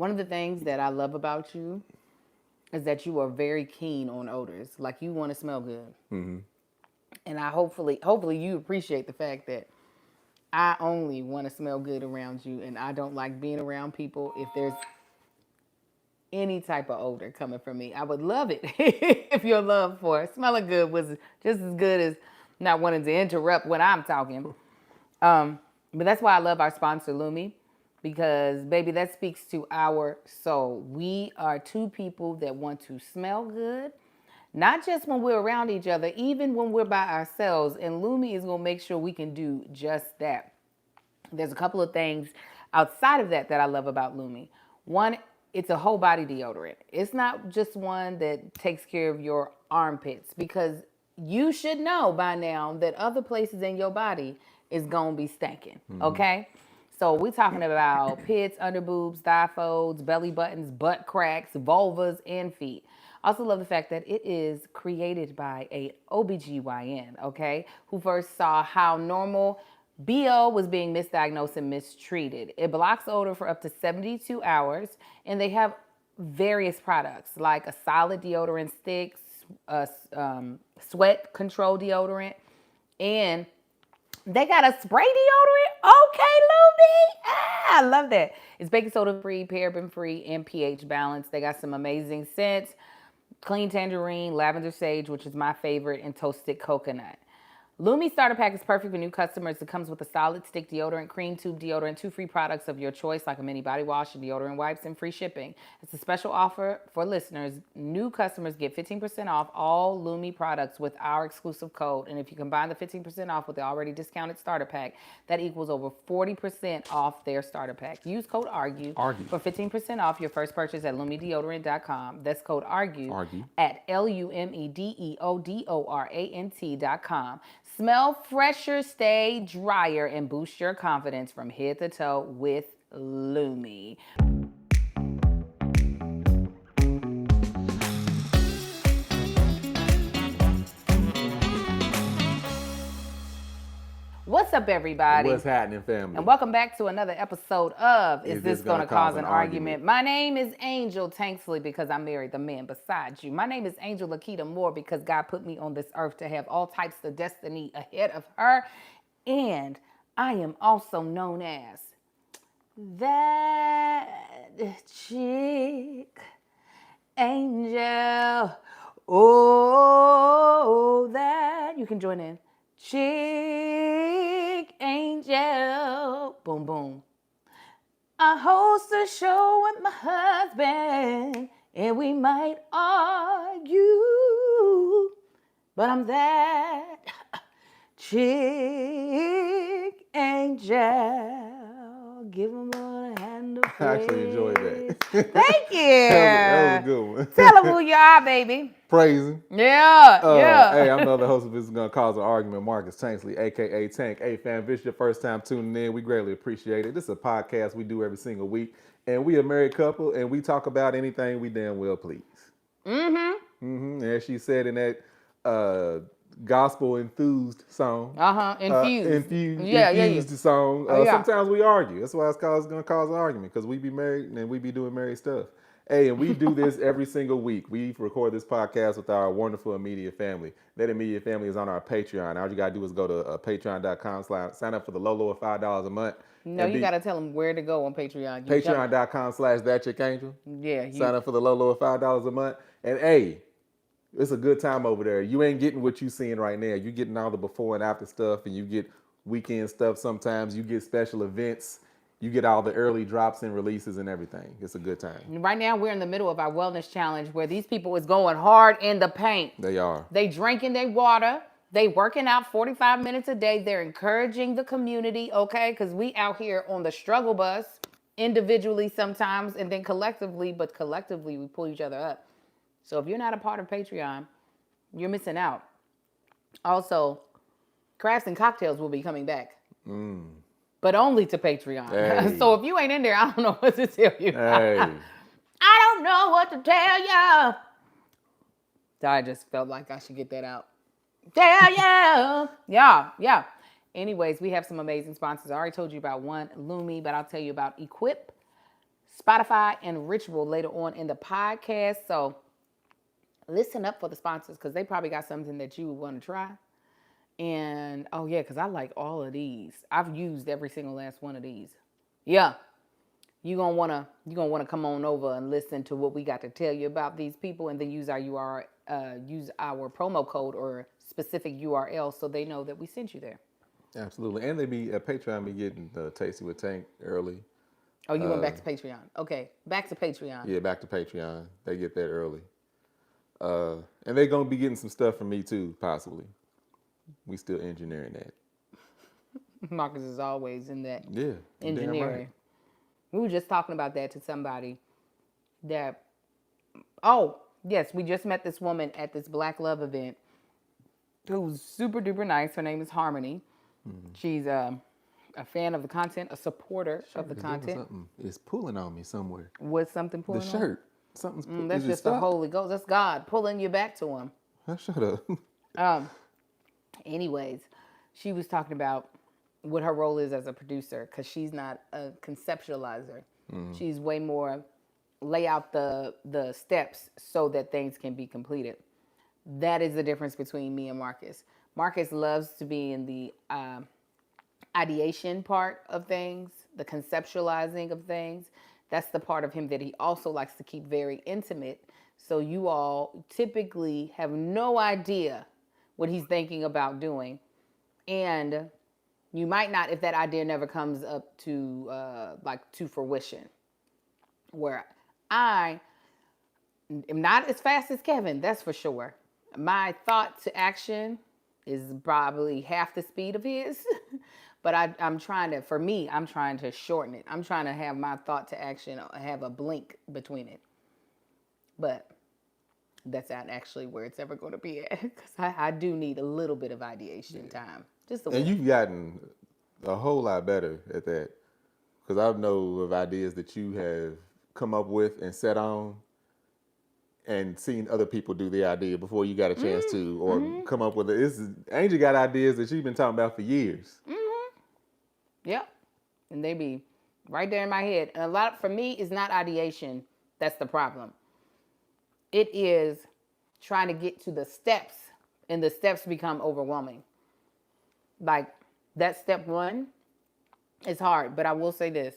One of the things that I love about you is that you are very keen on odors. Like you want to smell good. Mm-hmm. And I hopefully you appreciate the fact that I only want to smell good around you, and I don't like being around people if there's any type of odor coming from me. I would love it if your love for smelling good was just as good as not wanting to interrupt when I'm talking. But that's why I love our sponsor, Lumi, because, baby, that speaks to our soul. We are two people that want to smell good, not just when we're around each other, even when we're by ourselves. And Lumi is going to make sure we can do just that. There's a couple of things outside of that I love about Lumi. One, it's a whole body deodorant. It's not just one that takes care of your armpits, because you should know by now that other places in your body is going to be stinking, okay? So we're talking about pits, under boobs, thigh folds, belly buttons, butt cracks, vulvas, and feet. Also love the fact that it is created by a OBGYN, okay, who first saw how normal BO was being misdiagnosed and mistreated. It blocks odor for up to 72 hours, and they have various products like a solid deodorant stick, a sweat control deodorant, and they got a spray deodorant. Okay, Lumi. I love that. It's baking soda free, paraben free, and pH balanced. They got some amazing scents: clean tangerine, lavender sage, which is my favorite, and toasted coconut. Lumi Starter Pack is perfect for new customers. It comes with a solid stick deodorant, cream tube deodorant, 2 free products of your choice like a mini body wash, and deodorant wipes, and free shipping. It's a special offer for listeners. New customers get 15% off all Lumi products with our exclusive code. And if you combine the 15% off with the already discounted starter pack, that equals over 40% off their starter pack. Use code ARGUE for 15% off your first purchase at LumiDeodorant.com. That's code ARGUE at LumiDeodorant.com. Smell fresher, stay drier, and boost your confidence from head to toe with Lumi. What's up, everybody? What's happening, family? And welcome back to another episode of Is This Gonna Cause an Argument? My name is Angel Tanksley because I married the man beside you. My name is Angel Lakita Moore because God put me on this earth to have all types of destiny ahead of her. And I am also known as that chick, Angel. Oh, that. You can join in. Chick Angel. Boom, boom. I host a show with my husband, and we might argue, but I'm that Chick Angel. Give him a hand of praise. I actually enjoyed that. Thank you. That was a good one. Tell them who you are, baby. Praising. Yeah, yeah. Hey, I'm the host of This Is Gonna Cause an Argument, Marcus Tanksley, a.k.a. Tank. Hey, fam, if it's your first time tuning in, we greatly appreciate it. This is a podcast we do every single week, and we a married couple, and we talk about anything we damn well please. As she said in that gospel enthused song. Infused song. Sometimes we argue. That's why it's gonna cause an argument, because we be married and we be doing married stuff. Hey, and we do this every single week. We record this podcast with our wonderful immediate family. That immediate family is on our Patreon. All you gotta do is go to patreon.com/ sign up for the low of $5 a month. No, you gotta tell them where to go on Patreon. Patreon.com/ thatchickangel. Yeah. Sign up for the low of $5 a month. And hey, it's a good time over there. You ain't getting what you seeing right now. You getting all the before and after stuff, and you get weekend stuff sometimes. You get special events. You get all the early drops and releases and everything. It's a good time. Right now, we're in the middle of our wellness challenge where these people is going hard in the paint. They are. They drinking their water. They working out 45 minutes a day. They're encouraging the community, okay? Because we out here on the struggle bus, individually sometimes, and then collectively, but collectively we pull each other up. So if you're not a part of Patreon, you're missing out. Also, Crafts and Cocktails will be coming back. But only to Patreon. Hey. So if you ain't in there, I don't know what to tell you. Hey. I don't know what to tell you. I just felt like I should get that out. Tell you. Yeah. Anyways, we have some amazing sponsors. I already told you about one, Lumi, but I'll tell you about Equip Spotify, and Ritual later on in the podcast. So listen up for the sponsors because they probably got something that you would want to try. And oh yeah, because I like all of these. I've used every single last one of these. Yeah. You're gonna wanna come on over and listen to what we got to tell you about these people, and then use our use our promo code or specific URL so they know that we sent you there. Absolutely. And they be at Patreon be getting Tasty with Tank early. Oh, you went back to Patreon. Okay, back to Patreon. Yeah, back to Patreon. They get that early. And they're going to be getting some stuff from me too, possibly. We still engineering that. Marcus is always in that engineering. Right. We were just talking about that to somebody that, oh, yes, we just met this woman at this Black Love event who's super duper nice. Her name is Harmony. Mm-hmm. She's a fan of the content, a supporter of the content. Something is pulling on me somewhere. What's something pulling on? The shirt. Something's that's just the Holy Ghost. That's God pulling you back to him. Shut up. Anyways, she was talking about what her role is as a producer because she's not a conceptualizer. Mm-hmm. She's way more lay out the steps so that things can be completed. That is the difference between me and Marcus. Marcus loves to be in the ideation part of things, the conceptualizing of things. That's the part of him that he also likes to keep very intimate. So you all typically have no idea what he's thinking about doing. And you might not, if that idea never comes up to to fruition. Where I am not as fast as Kevin, that's for sure. My thought to action is probably half the speed of his. But I'm trying to shorten it. I'm trying to have my thought to action have a blink between it. But that's not actually where it's ever going to be at. Because I do need a little bit of ideation time. Just a little. And you've gotten a whole lot better at that. Because I know of ideas that you have come up with and set on and seen other people do the idea before you got a chance to or come up with it. Angel got ideas that she's been talking about for years. Yep. And they be right there in my head. And a lot, for me, it's not ideation that's the problem. It is trying to get to the steps, and the steps become overwhelming. Like, that step one is hard, but I will say this.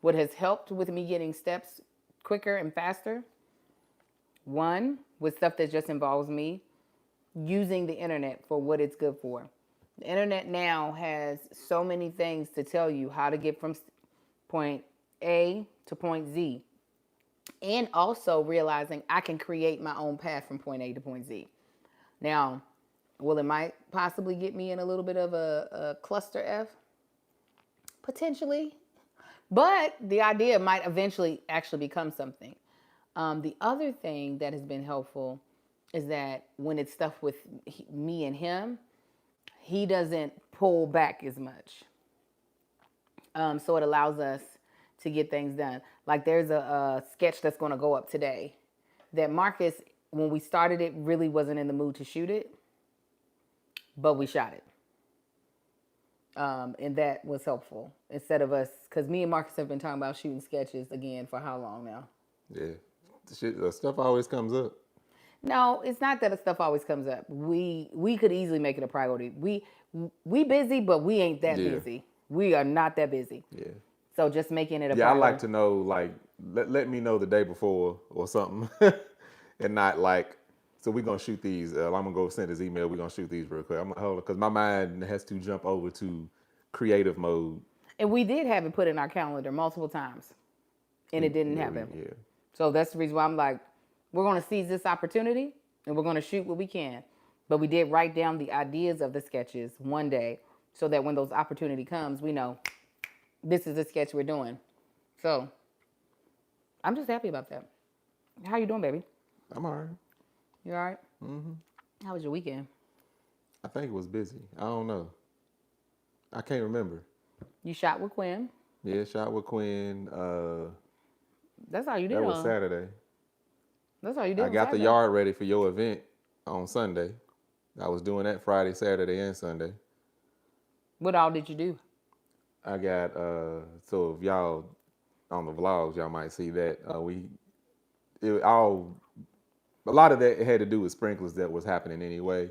What has helped with me getting steps quicker and faster, one, with stuff that just involves me, using the internet for what it's good for. The internet now has so many things to tell you how to get from point A to point Z. And also realizing I can create my own path from point A to point Z. Now, it might possibly get me in a little bit of a cluster F? Potentially. But the idea might eventually actually become something. The other thing that has been helpful is that when it's stuff with me and him, he doesn't pull back as much. So it allows us to get things done. Like there's a sketch that's going to go up today that Marcus, when we started it, really wasn't in the mood to shoot it, but we shot it. And that was helpful. Instead of us, because me and Marcus have been talking about shooting sketches again for how long now? Yeah. The stuff always comes up. No, it's not that the stuff always comes up. We could easily make it a priority. We busy, but we ain't that busy. We are not that busy. Yeah. So just making it a priority. I like to know, like, let me know the day before or something. And not like, so we're going to shoot these. I'm going to go send this email. We're going to shoot these real quick. I'm going to hold it because my mind has to jump over to creative mode. And we did have it put in our calendar multiple times. And it didn't happen. Yeah. So that's the reason why I'm like, we're going to seize this opportunity and we're going to shoot what we can. But we did write down the ideas of the sketches one day so that when those opportunity comes, we know this is the sketch we're doing. So I'm just happy about that. How you doing, baby? I'm all right. You all right? Mm-hmm. How was your weekend? I think it was busy. I don't know. I can't remember. You shot with Quinn? Yeah, shot with Quinn. That's all you did. That was Saturday. That's all you did. I got the yard ready for your event on Sunday. I was doing that Friday, Saturday, and Sunday. What all did you do? I got, so if y'all on the vlogs, y'all might see that a lot of that had to do with sprinklers that was happening anyway.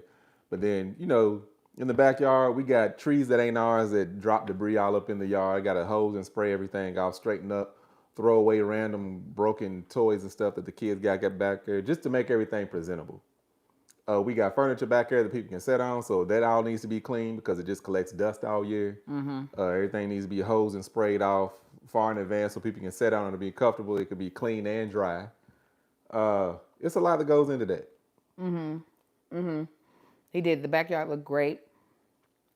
But then, in the backyard, we got trees that ain't ours that drop debris all up in the yard. I got a hose and spray everything off, straighten up, throw away random broken toys and stuff that the kids got back there just to make everything presentable. We got furniture back there that people can sit on, so that all needs to be cleaned because it just collects dust all year. Everything needs to be hosed and sprayed off far in advance so people can sit on it and be comfortable. It could be clean and dry. It's a lot that goes into that. He did. The backyard looked great.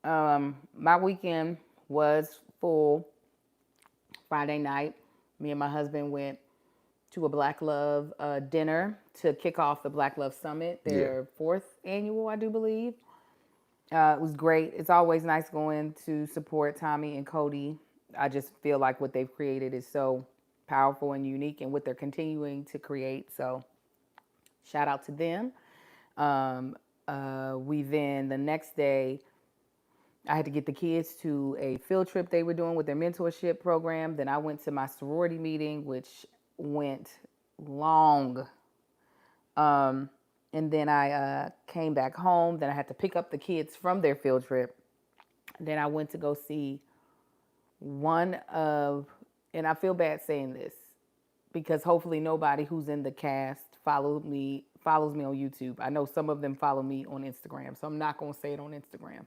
My weekend was full. Friday night, me and my husband went to a Black Love dinner to kick off the Black Love Summit, their 4th annual, I do believe. It was great. It's always nice going to support Tommy and Cody. I just feel like what they've created is so powerful and unique, and what they're continuing to create. So shout out to them. We then, the next day, I had to get the kids to a field trip they were doing with their mentorship program. Then I went to my sorority meeting, which went long. And then I came back home. Then I had to pick up the kids from their field trip. Then I went to go see and I feel bad saying this because hopefully nobody who's in the cast follows me on YouTube. I know some of them follow me on Instagram, so I'm not going to say it on Instagram.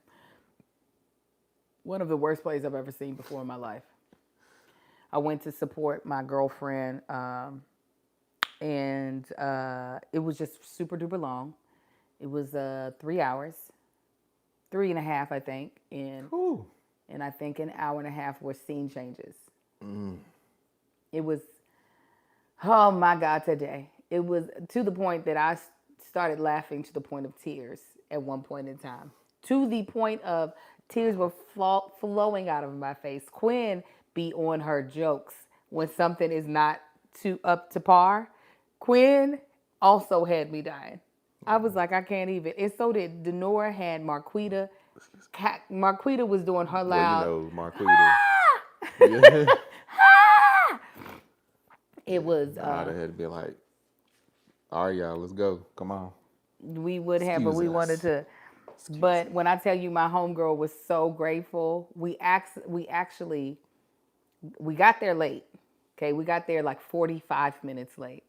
One of the worst plays I've ever seen before in my life. I went to support my girlfriend, and it was just super duper long. It was 3 hours, 3.5, I think, and I think an hour and a half were scene changes. It was, oh my God, today. It was to the point that I started laughing to the point of tears at one point in time. To the point of tears were flowing out of my face. Quinn be on her jokes when something is not up to par. Quinn also had me dying. I was like, I can't even. And so did Denora had Marquita. Marquita was doing her loud. Well, Marquita. Yeah. It was. I'd have had to be like, all right, y'all, let's go. Come on. We would have, but we wanted to. But when I tell you my homegirl was so grateful, we got there late. Okay, we got there like 45 minutes late.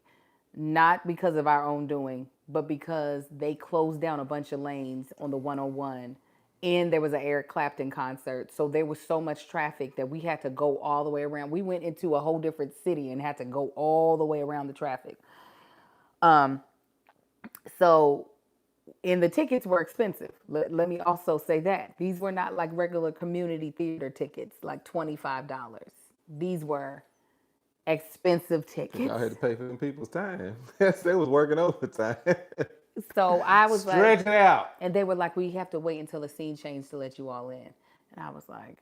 Not because of our own doing, but because they closed down a bunch of lanes on the 101 and there was an Eric Clapton concert. So there was so much traffic that we had to go all the way around. We went into a whole different city and had to go all the way around the traffic. And the tickets were expensive. Let me also say that. These were not like regular community theater tickets, like $25. These were expensive tickets. I had to pay for them people's time. They was working overtime. So I was Stretch it out. And they were like, we have to wait until the scene changed to let you all in. And I was like,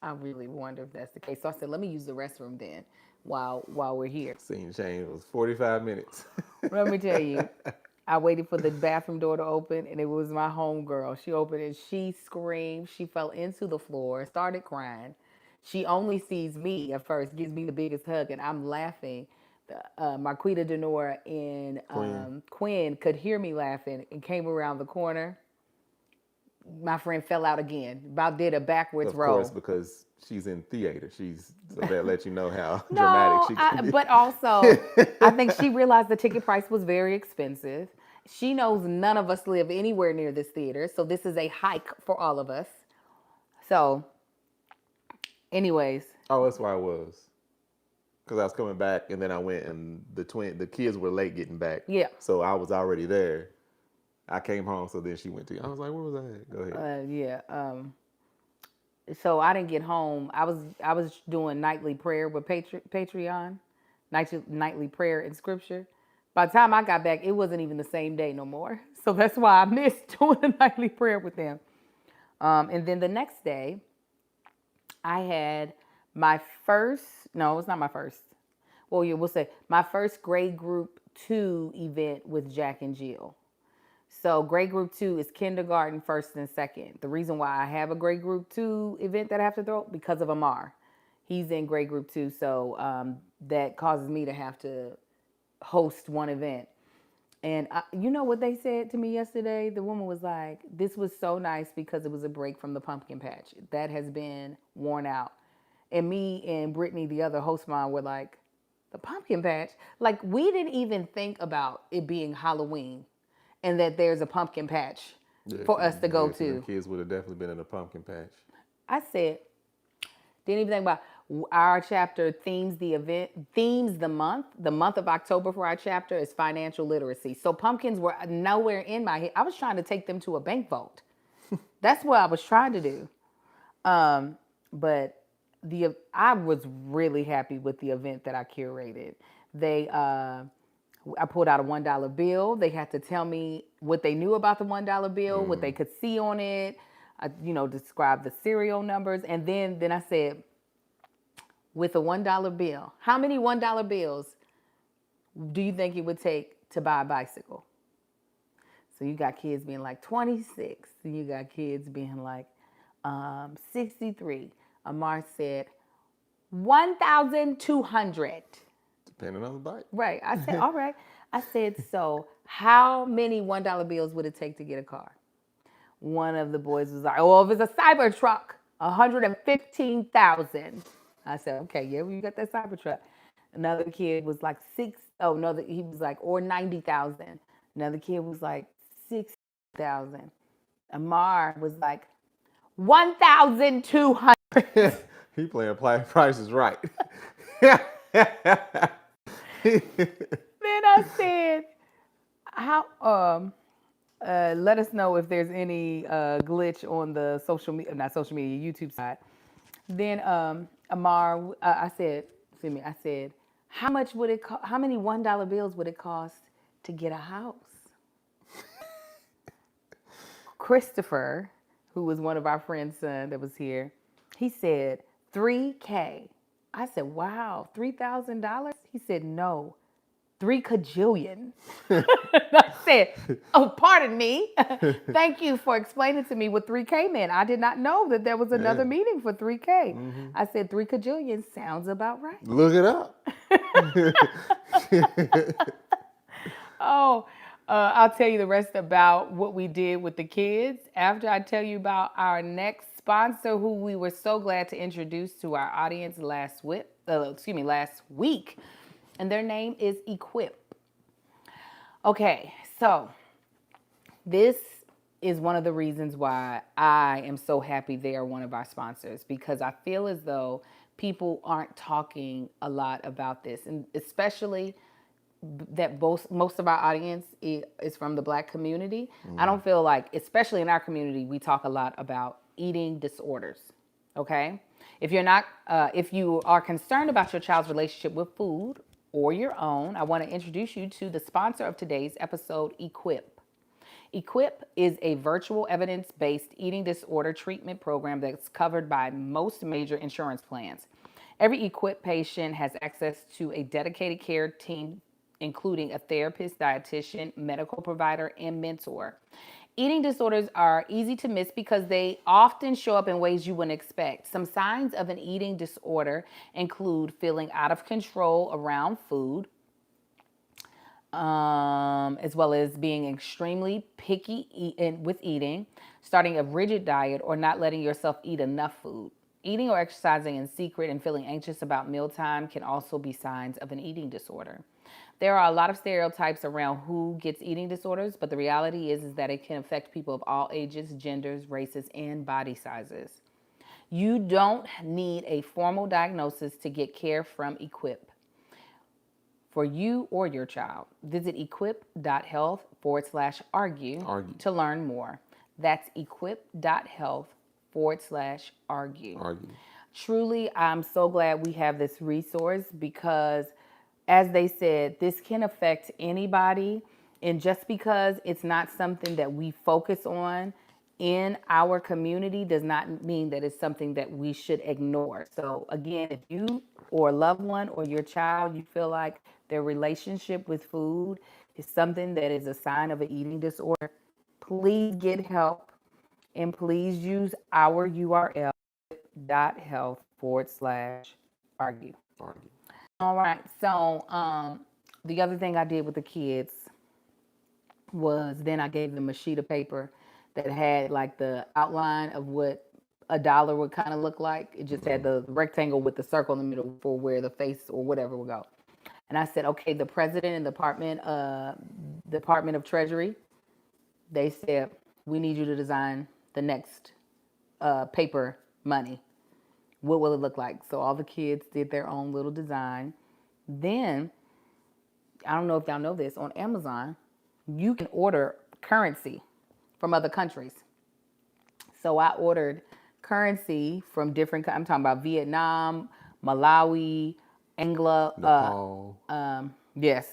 I really wonder if that's the case. So I said, let me use the restroom then while we're here. Scene change was 45 minutes. Let me tell you, I waited for the bathroom door to open, and it was my homegirl. She opened it, she screamed, she fell into the floor, started crying. She only sees me at first, gives me the biggest hug, and I'm laughing. Marquita, Denora, and Quinn could hear me laughing and came around the corner. My friend fell out again, about did a backwards roll. Of course, because she's in theater. So that lets you know how dramatic she can be. But also, I think she realized the ticket price was very expensive. She knows none of us live anywhere near this theater, so this is a hike for all of us. So, anyways. Oh, that's why I was. Because I was coming back, and then I went, and the kids were late getting back. Yeah. So I was already there. I came home, so then she went to. I was like, "Where was I at?" Go ahead. Yeah. So I didn't get home. I was doing nightly prayer with Patreon, nightly prayer and scripture. By the time I got back, it wasn't even the same day no more. So that's why I missed doing the nightly prayer with them. And then the next day, I had my first. No, it's not my first. Well, yeah, we'll say my first grade group 2 event with Jack and Jill. So grade group 2 is kindergarten, 1st and 2nd. The reason why I have a grade group 2 event that I have to throw because of Amar. He's in grade group 2. So that causes me to have to host one event. And you know what they said to me yesterday? The woman was like, this was so nice because it was a break from the pumpkin patch. That has been worn out. And me and Brittany, the other host mom, were like, the pumpkin patch? Like, we didn't even think about it being Halloween and that there's a pumpkin patch for us to go to. The kids would have definitely been in a pumpkin patch. I said, didn't even think about our chapter themes the month. The month of October for our chapter is financial literacy. So pumpkins were nowhere in my head. I was trying to take them to a bank vault. That's what I was trying to do. But I was really happy with the event that I curated. I pulled out a $1 bill. They had to tell me what they knew about the $1 bill, what they could see on it. I, describe the serial numbers, and then I said, with a $1 bill, how many $1 bills do you think it would take to buy a bicycle? So you got kids being like 26, and you got kids being like 63. Amar said 1,200. Depending on the bike. Right. I said, all right. I said, so how many $1 bills would it take to get a car? One of the boys was like, oh, if it's a Cybertruck, 115,000. I said, okay, yeah, well, you got that Cybertruck. Another kid was like he was like, or 90,000. Another kid was like 60,000. Amar was like 1,200. He playing Price is Right. Then I said, how let us know if there's any glitch on the not social media, YouTube side. Then Amar, I said, how much would it cost? How many $1 bills would it cost to get a house? Christopher, who was one of our friends' son that was here, he said $3K. I said, wow, $3,000? He said, no, 3 kajillion. I said, oh, pardon me. Thank you for explaining to me what 3K meant. I did not know that there was another meaning for 3K. Mm-hmm. I said, 3 kajillion sounds about right. Look it up. I'll tell you the rest about what we did with the kids after I tell you about our next sponsor, who we were so glad to introduce to our audience last week. And their name is Equip. Okay, so this is one of the reasons why I am so happy they are one of our sponsors, because I feel as though people aren't talking a lot about this, and especially that most of our audience is from the Black community. Mm-hmm. I don't feel like, especially in our community, we talk a lot about eating disorders. Okay, if you are concerned about your child's relationship with food or your own, I want to introduce you to the sponsor of today's episode, Equip. Equip is a virtual evidence-based eating disorder treatment program that's covered by most major insurance plans. Every Equip patient has access to a dedicated care team, including a therapist, dietitian, medical provider, and mentor. Eating disorders are easy to miss because they often show up in ways you wouldn't expect. Some signs of an eating disorder include feeling out of control around food, as well as being extremely picky with eating, starting a rigid diet, or not letting yourself eat enough food. Eating or exercising in secret and feeling anxious about mealtime can also be signs of an eating disorder. There are a lot of stereotypes around who gets eating disorders, but the reality is that it can affect people of all ages, genders, races, and body sizes. You don't need a formal diagnosis to get care from Equip for you or your child. Visit equip.health/argue to learn more. That's equip.health/argue. Truly, I'm so glad we have this resource because, as they said, this can affect anybody. And just because it's not something that we focus on in our community does not mean that it's something that we should ignore. So again, if you or a loved one or your child, you feel like their relationship with food is something that is a sign of an eating disorder, please get help, and please use our URL, health/argue. All right. So, the other thing I did with the kids was then I gave them a sheet of paper that had like the outline of what a dollar would kind of look like. It just had the rectangle with the circle in the middle for where the face or whatever would go. And I said, okay, the president and Department of Treasury, they said, we need you to design the next paper money. What will it look like? So all the kids did their own little design. Then, I don't know if y'all know this, on Amazon, you can order currency from other countries. So I ordered currency from different, I'm talking about Vietnam, Malawi, Angla, Nepal, yes,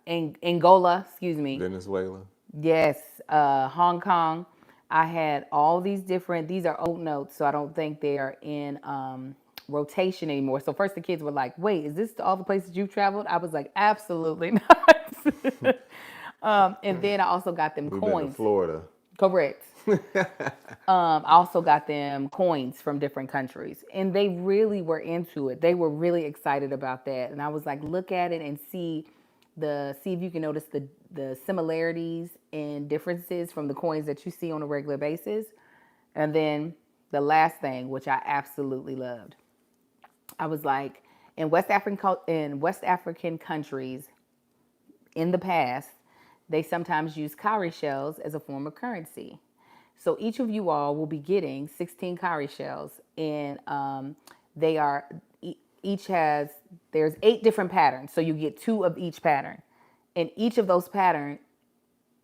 Angola, excuse me. Venezuela. Yes, Hong Kong. I had all these different, these are old notes, so I don't think they are in rotation anymore. So first the kids were like, wait, is this all the places you've traveled? I was like, absolutely not. And then I also got them We've been to coins. Florida. Correct. I also got them coins from different countries, and they really were into it. They were really excited about that, and I was like, look at it and see if you can notice the similarities and differences from the coins that you see on a regular basis. And then the last thing, which I absolutely loved, I was like, in West African countries, in the past, they sometimes use cowrie shells as a form of currency. So each of you all will be getting 16 cowrie shells, and they are there's 8 different patterns. So you get 2 of each pattern, and each of those patterns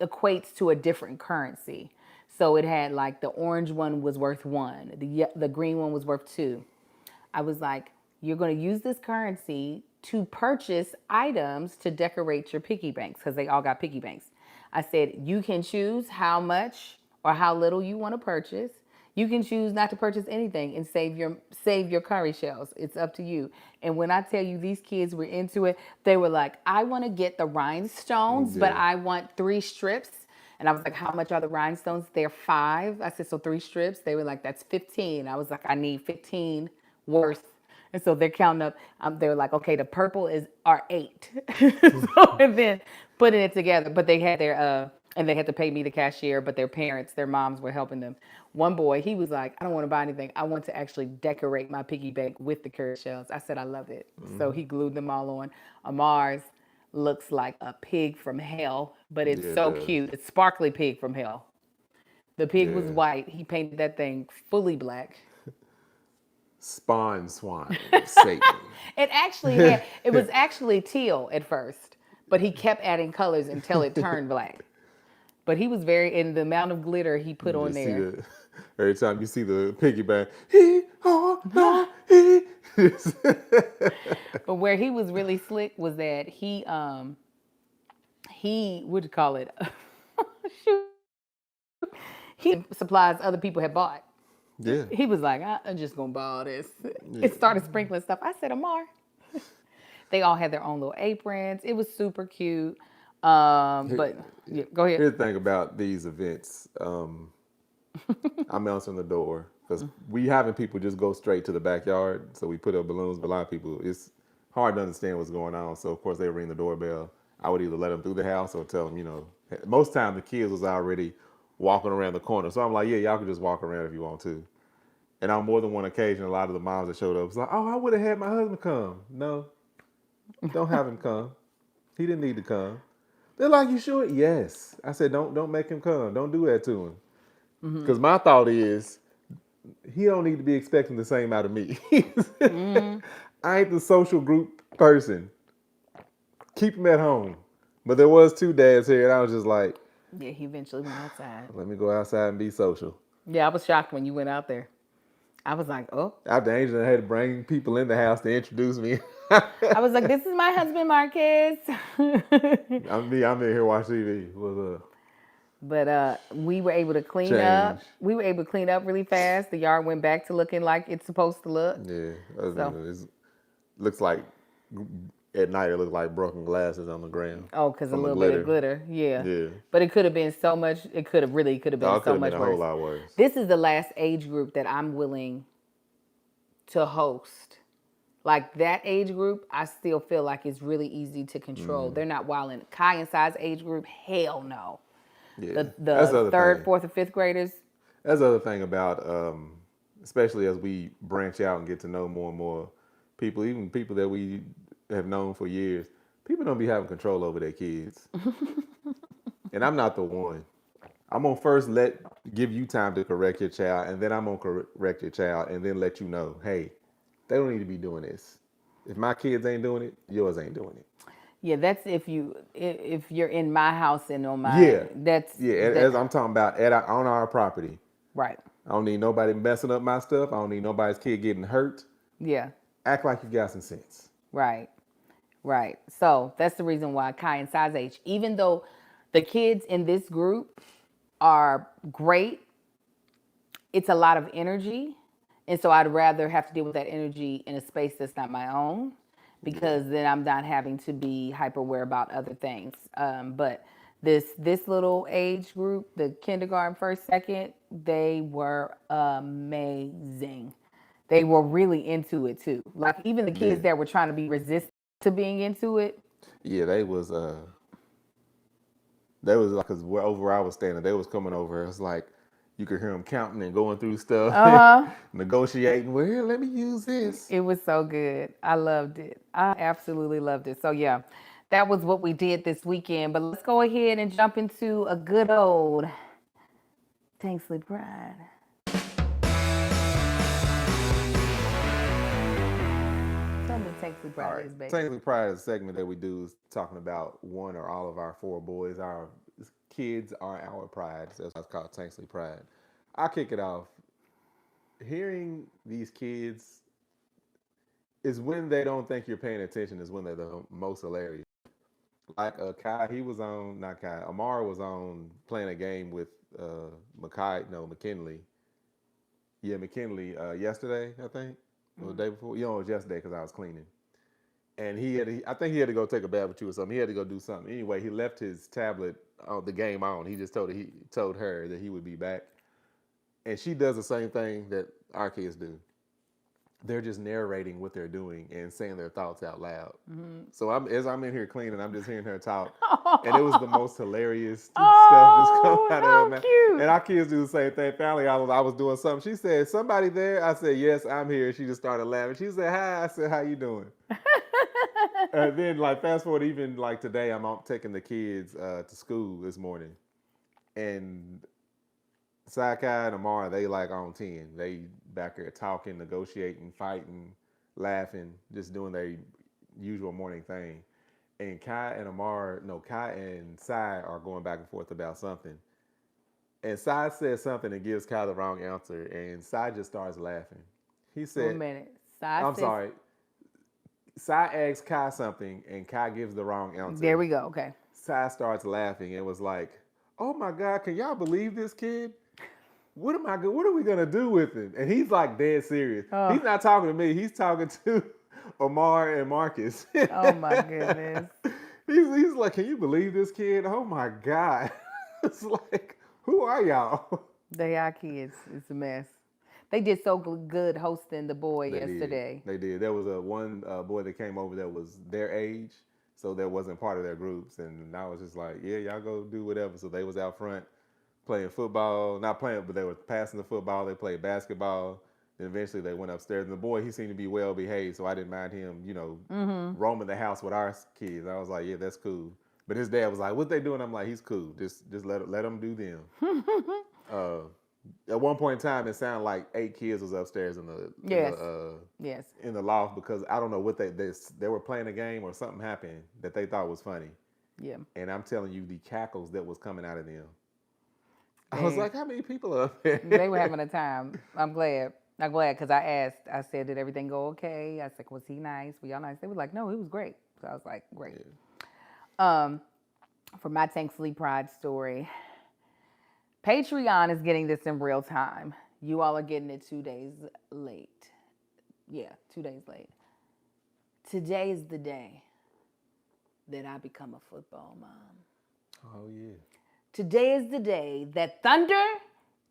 equates to a different currency. So it had like the orange one was worth 1, the green one was worth 2. I was like, you're going to use this currency to purchase items to decorate your piggy banks, because they all got piggy banks. I said, you can choose how much or how little you want to purchase. You can choose not to purchase anything and save your curry shells. It's up to you. And when I tell you these kids were into it, they were like, I want to get the rhinestones, but I want 3 strips. And I was like, how much are the rhinestones? They're 5. I said, so 3 strips? They were like, that's 15. I was like, I need 15 worth. And so they're counting up. They were like, okay, the purple are 8. So, and then putting it together. But they had and they had to pay me the cashier, but their moms were helping them. One boy, he was like, I don't want to buy anything. I want to actually decorate my piggy bank with the curry shells. I said, I love it. So he glued them all on. Amar's looks like a pig from hell, but it's so cute. It's sparkly pig from hell. The pig was white. He painted that thing fully black. Spawn swine, Satan. It was actually teal at first, but he kept adding colors until it turned black. But he was in the amount of glitter he put on there. Every time you see the piggy bank, But where he was really slick was that he would call it shoot. He supplies other people had bought. Yeah. He was like, I'm just gonna buy all this. It started sprinkling stuff. I said, Amar. They all had their own little aprons. It was super cute. But go ahead. Here's the thing about these events. I'm answering the door because we having people just go straight to the backyard. So we put up balloons, but a lot of people, it's hard to understand what's going on. So of course they ring the doorbell. I would either let them through the house or tell them, most time the kids was already walking around the corner. So I'm like, yeah, y'all can just walk around if you want to. And on more than one occasion, a lot of the moms that showed up was like, oh, I would have had my husband come. No, don't have him come. He didn't need to come. They're like, you sure? Yes. I said, don't make him come. Don't do that to him. Because my thought is, he don't need to be expecting the same out of me. I ain't the social group person. Keep him at home. But there was 2 dads here, and I was just like, yeah, he eventually went outside. Let me go outside and be social. Yeah, I was shocked when you went out there. I was like, oh. After Angel had to bring people in the house to introduce me. I was like, this is my husband, Marcus. I'm in here watching TV. What's up? But we were able to clean up. We were able to clean up really fast. The yard went back to looking like it's supposed to look. Yeah. It looks like, at night, it looked like broken glasses on the ground. Oh, because a little bit of glitter. Yeah. But it could have been so much. It could have been so much worse. A whole lot worse. This is the last age group that I'm willing to host Like that age group, I still feel like it's really easy to control. They're not wilding. Kai and Sai's age group, hell no. Yeah, that's The the other third, thing. fourth, and fifth graders, That's the other thing about, especially as we branch out and get to know more and more people, even people that we have known for years. People don't be having control over their kids, and I'm not the one. I'm gonna first give you time to correct your child, and then I'm gonna correct your child, and then let you know, hey, they don't need to be doing this. If my kids ain't doing it, yours ain't doing it. yeah, that's if you're in my house and on my Yeah, that's yeah. that As I'm talking about on our property, right. I don't need nobody messing up my stuff. I don't need nobody's kid getting hurt. Yeah, Act like you got some sense. right. Right. So that's the reason why Kai and Sai's age, even though the kids in this group are great, it's a lot of energy. And so I'd rather have to deal with that energy in a space that's not my own because then I'm not having to be hyper aware about other things. But this little age group, the kindergarten, first, second, they were amazing. They were really into it too. Like even the Yeah, kids that were trying to be resistant to being into it. yeah. They was like, cause over where I was standing, they was coming over. It's like you could hear them counting and going through stuff, Uh-huh. negotiating. Well, here, let me use this. It was so good. I loved it. I absolutely loved it. So yeah, that was what we did this weekend. But let's go ahead and jump into a good old Tanksley Pride. Tell me Tanksley All Pride right. is, baby. Technically, prior to the segment that we do is talking about one or all of our four boys. Our kids are our pride. So that's why it's called Tanksley Pride. I'll kick it off. Hearing these kids is when they don't think you're paying attention is when they're the most hilarious. Like Kai, he was on, not Kai, Amar was on playing a game with McKinley. Yeah, McKinley yesterday, I think. Or the day before. You know, it was yesterday because I was cleaning. And I think he had to go take a bath with you or something. He had to go do something. Anyway, he left his tablet, the game on. He just told her that he would be back. And she does the same thing that our kids do. They're just narrating what they're doing and saying their thoughts out loud. So as I'm in here cleaning, I'm just hearing her talk, and it was the most hilarious stuff just come out of her how mouth. cute. And our kids do the same thing. Finally, I was doing something. She said, "Somebody there?" I said, "Yes, I'm here." She just started laughing. She said, "Hi." I said, "How you doing?" And then like fast forward, even like today, I'm out taking the kids to school this morning, and Sakai and Amara, they like on 10. They back there talking, negotiating, fighting, laughing, just doing their usual morning thing. And Kai and Sai are going back and forth about something. And Sai says something and gives Kai the wrong answer, and Sai just starts laughing. He said, 1 minute. Sai I'm says, sorry. Sai asks Kai something, and Kai gives the wrong answer. There we go. Okay. Sai starts laughing and was like, "Oh my God, can y'all believe this kid? What are we gonna do with him?" And he's like dead serious. He's not talking to me. He's talking to Omar and Marcus. Oh my goodness. he's like, "Can you believe this kid? Oh my God!" It's like, who are y'all? They are kids. It's a mess. They did so good hosting the boy yesterday. They did. There was one boy that came over that was their age, so that wasn't part of their groups, and I was just like, "Yeah, y'all go do whatever." So they was out front playing football, not playing, but they were passing the football. They played basketball. Then eventually they went upstairs. And the boy, he seemed to be well behaved, so I didn't mind him, roaming the house with our kids. I was like, yeah, that's cool. But his dad was like, what they doing? I'm like, he's cool. Just let them do them. At one point in time, it sounded like 8 kids was upstairs in the loft because I don't know what they were playing a game or something happened that they thought was funny. Yeah. And I'm telling you, the cackles that was coming out of them. I was like, how many people are up there? They were having a time. I'm glad because I asked. I said, did everything go okay? I said, was he nice? Were y'all nice? They were like, no, he was great. So I was like, great. Yeah. For my Tanksley Pride story, Patreon is getting this in real time. You all are getting it 2 days late. Yeah, 2 days late. Today is the day that I become a football mom. Oh, yeah. Today is the day that thunder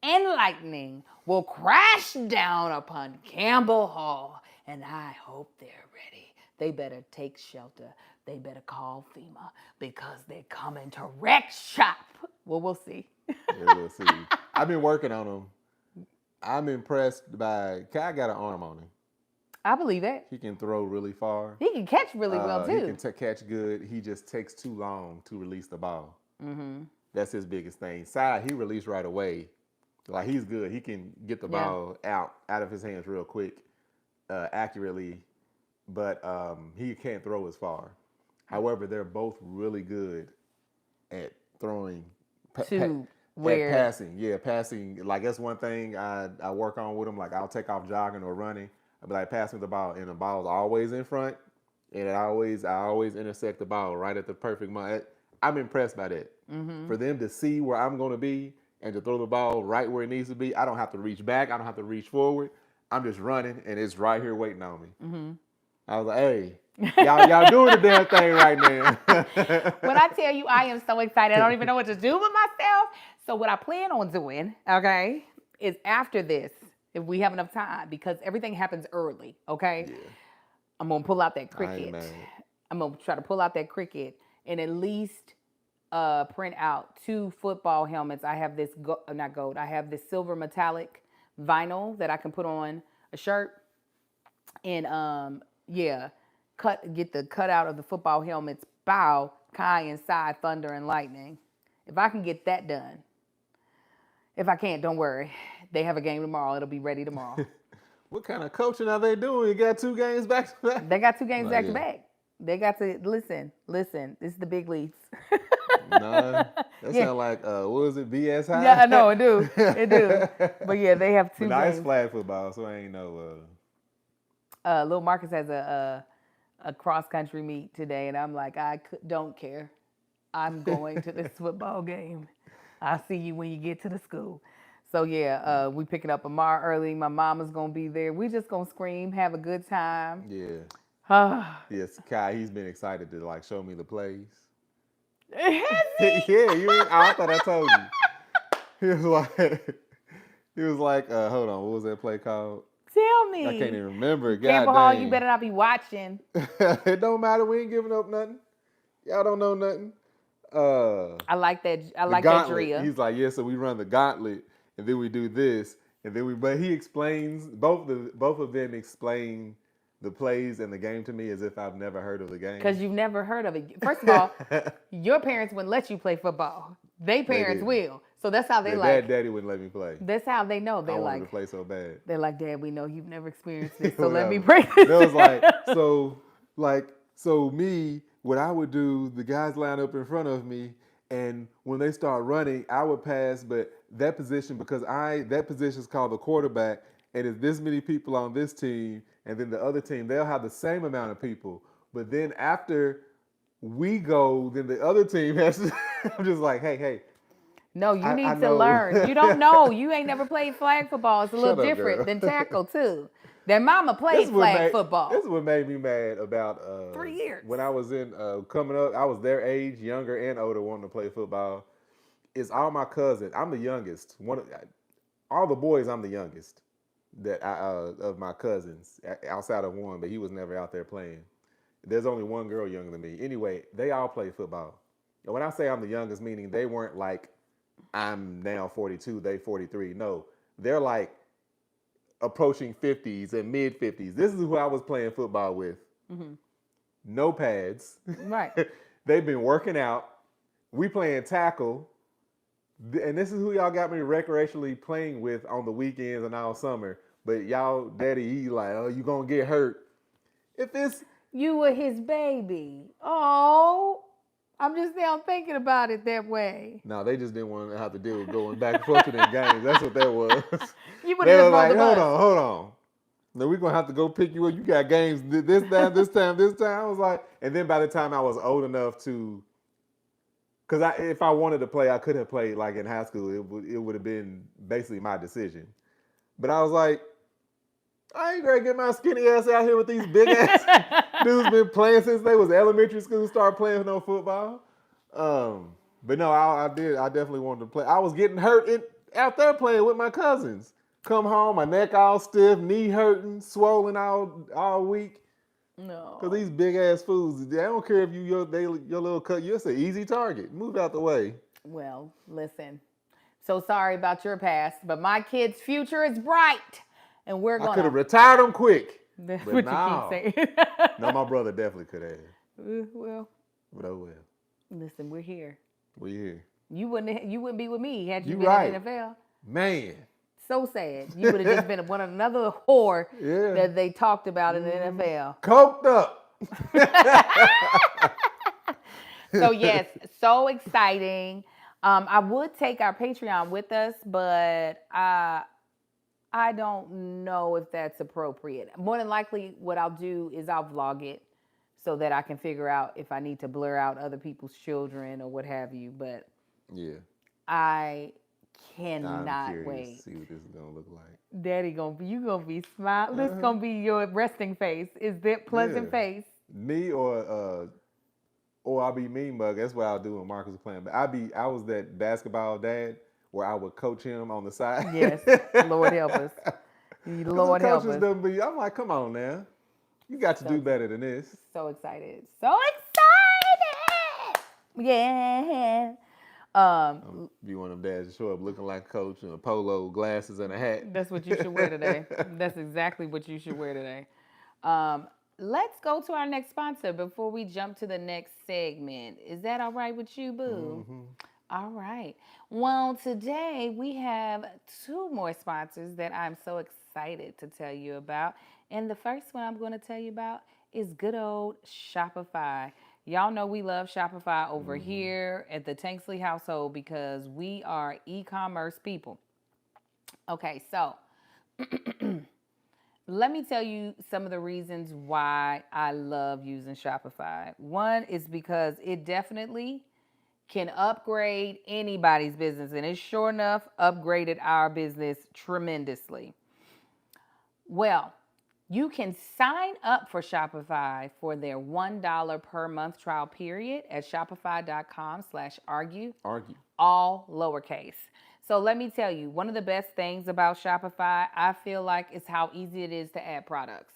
and lightning will crash down upon Campbell Hall and I hope they're ready. They better take shelter. They better call FEMA because they're coming to wreck shop. Well, we'll see. Yeah, we'll see. I've been working on them. I'm impressed by. Kai got an arm on him. I believe it. He can throw really far. He can catch really well, too. He can catch good. He just takes too long to release the ball. Mm-hmm. That's his biggest thing. Side, he released right away. Like, he's good. He can get the ball out of his hands real quick, accurately, but he can't throw as far. However, they're both really good at throwing. Passing. Yeah, passing. Like, that's one thing I work on with him. Like, I'll take off jogging or running. I'll be like, pass me the ball. And the ball's always in front. And I always intersect the ball right at the perfect moment. I'm impressed by that. Mm-hmm. For them to see where I'm going to be and to throw the ball right where it needs to be, I don't have to reach back. I don't have to reach forward. I'm just running, and it's right here waiting on me. Mm-hmm. I was like, hey, y'all doing the damn thing right now. When I tell you I am so excited, I don't even know what to do with myself. So what I plan on doing, okay, is after this, if we have enough time, because everything happens early, okay? Yeah. I'm going to pull out that Cricut. I'm going to try to pull out that Cricut and at least print out 2 football helmets. I have this, not gold, I have this silver metallic vinyl that I can put on a shirt. And, get the cutout of the football helmets, bow, Kai, and side, thunder, and lightning. If I can get that done. If I can't, don't worry. They have a game tomorrow. It'll be ready tomorrow. What kind of coaching are they doing? You got 2 games back to back? They got 2 games back to back. They got to listen. This is the big leagues. Nah, that sound like what was it? BS High? Yeah, I know it do. It do. But yeah, they have 2 nice games. flag football, so I ain't know. Lil Marcus has a cross country meet today, and I'm like, don't care. I'm going to this football game. I'll see you when you get to the school. So yeah, we picking up Amar early. My mama's gonna be there. We just gonna scream, have a good time. Yeah. Yes, Kai, he's been excited to like show me the plays. Has he? Yeah, I thought I told you. He was like, hold on, what was that play called? Tell me. I can't even remember. Campbell Hall, you better not be watching. It don't matter. We ain't giving up nothing. Y'all don't know nothing. I like that. I like that Drea. He's like, yeah. So we run the gauntlet, and then we do this, and then But he explains both of them explain the plays and the game to me as if I've never heard of the game. Because you've never heard of it. First of all, your parents wouldn't let you play football. They parents will. So that's how they like. Daddy wouldn't let me play. That's how they know. They I like. wanted to play so bad. They're like, Dad, we know you've never experienced this, so let me break this. It was so me. What I would do, the guys line up in front of me, and when they start running, I would pass, but that position, that position is called the quarterback, and it's this many people on this team, and then the other team, they'll have the same amount of people. But then after we go, then the other team has to, I'm just like, hey. No, you need to learn. You don't know. You ain't never played flag football. It's a little different than tackle, too. Their mama played flag football. This is what made me mad about 3 years. When I was coming up, I was their age, younger and older, wanting to play football. It's all my cousins. I'm the youngest. All the boys, I'm the youngest of my cousins, outside of one, but he was never out there playing. There's only one girl younger than me. Anyway, they all play football. And when I say I'm the youngest, meaning they weren't like, I'm now 42, they 43. No, they're like approaching 50s and mid 50s. This is who I was playing football with. Mm-hmm. No pads. Right. They've been working out. We playing tackle. And this is who y'all got me recreationally playing with on the weekends and all summer. But y'all, daddy, he like, oh, you gonna get hurt. You were his baby. Oh, I'm just now thinking about it that way. No, they just didn't want to have to deal with going back and forth to their games. That's what that was. You would have like, hold on. Now we're gonna have to go pick you up. You got games this time. I was like, and then by the time I was old enough to, because if I wanted to play, I could have played like in high school. It would have been basically my decision. But I was like, I ain't gonna get my skinny ass out here with these big ass dudes been playing since they was elementary school, start playing no football. But no, I definitely wanted to play. I was getting hurt out there playing with my cousins. Come home, my neck all stiff, knee hurting, swollen all week. No. Cause these big ass foods, they don't care if your little cut. You're just an easy target. Move out the way. Well, listen. So sorry about your past, but my kid's future is bright, and we're I gonna. could have retired them quick. That's But what no. you keep saying. No, my brother definitely could have. Well, But oh well. listen, we're here. We here. You wouldn't be with me had you been right. in the NFL. Man. So sad. You would have just been another whore Yeah. that they talked about in the NFL. Coked up. So yes, so exciting. I would take our Patreon with us, but I don't know if that's appropriate. More than likely, what I'll do is I'll vlog it so that I can figure out if I need to blur out other people's children or what have you. But Yeah. I cannot I'm wait. to see what this is gonna look like. Daddy you gonna be smiling. This gonna be your resting face. Is that pleasant face? Me or I'll be mean mug. That's what I'll do when Marcus was playing. But I was that basketball dad where I would coach him on the side. Yes. Lord help us. Lord help us. I'm like, come on now. You got to do better than this. So excited. So excited. Yeah. You want them dads to show up looking like a coach in a polo, glasses, and a hat. That's what you should wear today. That's exactly what you should wear today. Let's go to our next sponsor before we jump to the next segment. Is that all right with you, boo? Mm-hmm. All right. Well, today we have 2 more sponsors that I'm so excited to tell you about. And the first one I'm going to tell you about is good old Shopify. Y'all know we love Shopify over here at the Tanksley household because we are e-commerce people. Okay, so let me tell you some of the reasons why I love using Shopify. One is because it definitely can upgrade anybody's business, and it sure enough upgraded our business tremendously. Well, you can sign up for Shopify for their $1 per month trial period at shopify.com/argue. Argue. All lowercase. So let me tell you, one of the best things about Shopify, I feel like, is how easy it is to add products.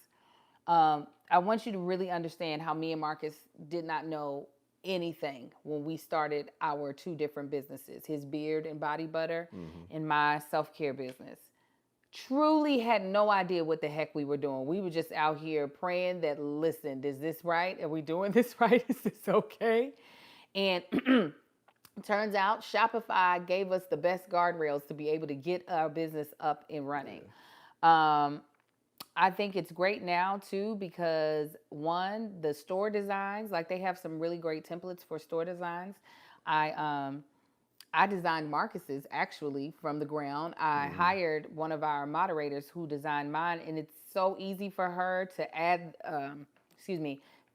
I want you to really understand how me and Marcus did not know anything when we started our 2 different businesses, his beard and body butter and my self-care business. Truly had no idea what the heck we were doing. We were just out here praying that, listen, is this right? Are we doing this right? Is this okay? And turns out Shopify gave us the best guardrails to be able to get our business up and running. I think it's great now too because one, the store designs, like they have some really great templates for store designs. I designed Marcus's actually from the ground. I hired one of our moderators who designed mine, and it's so easy for her to add,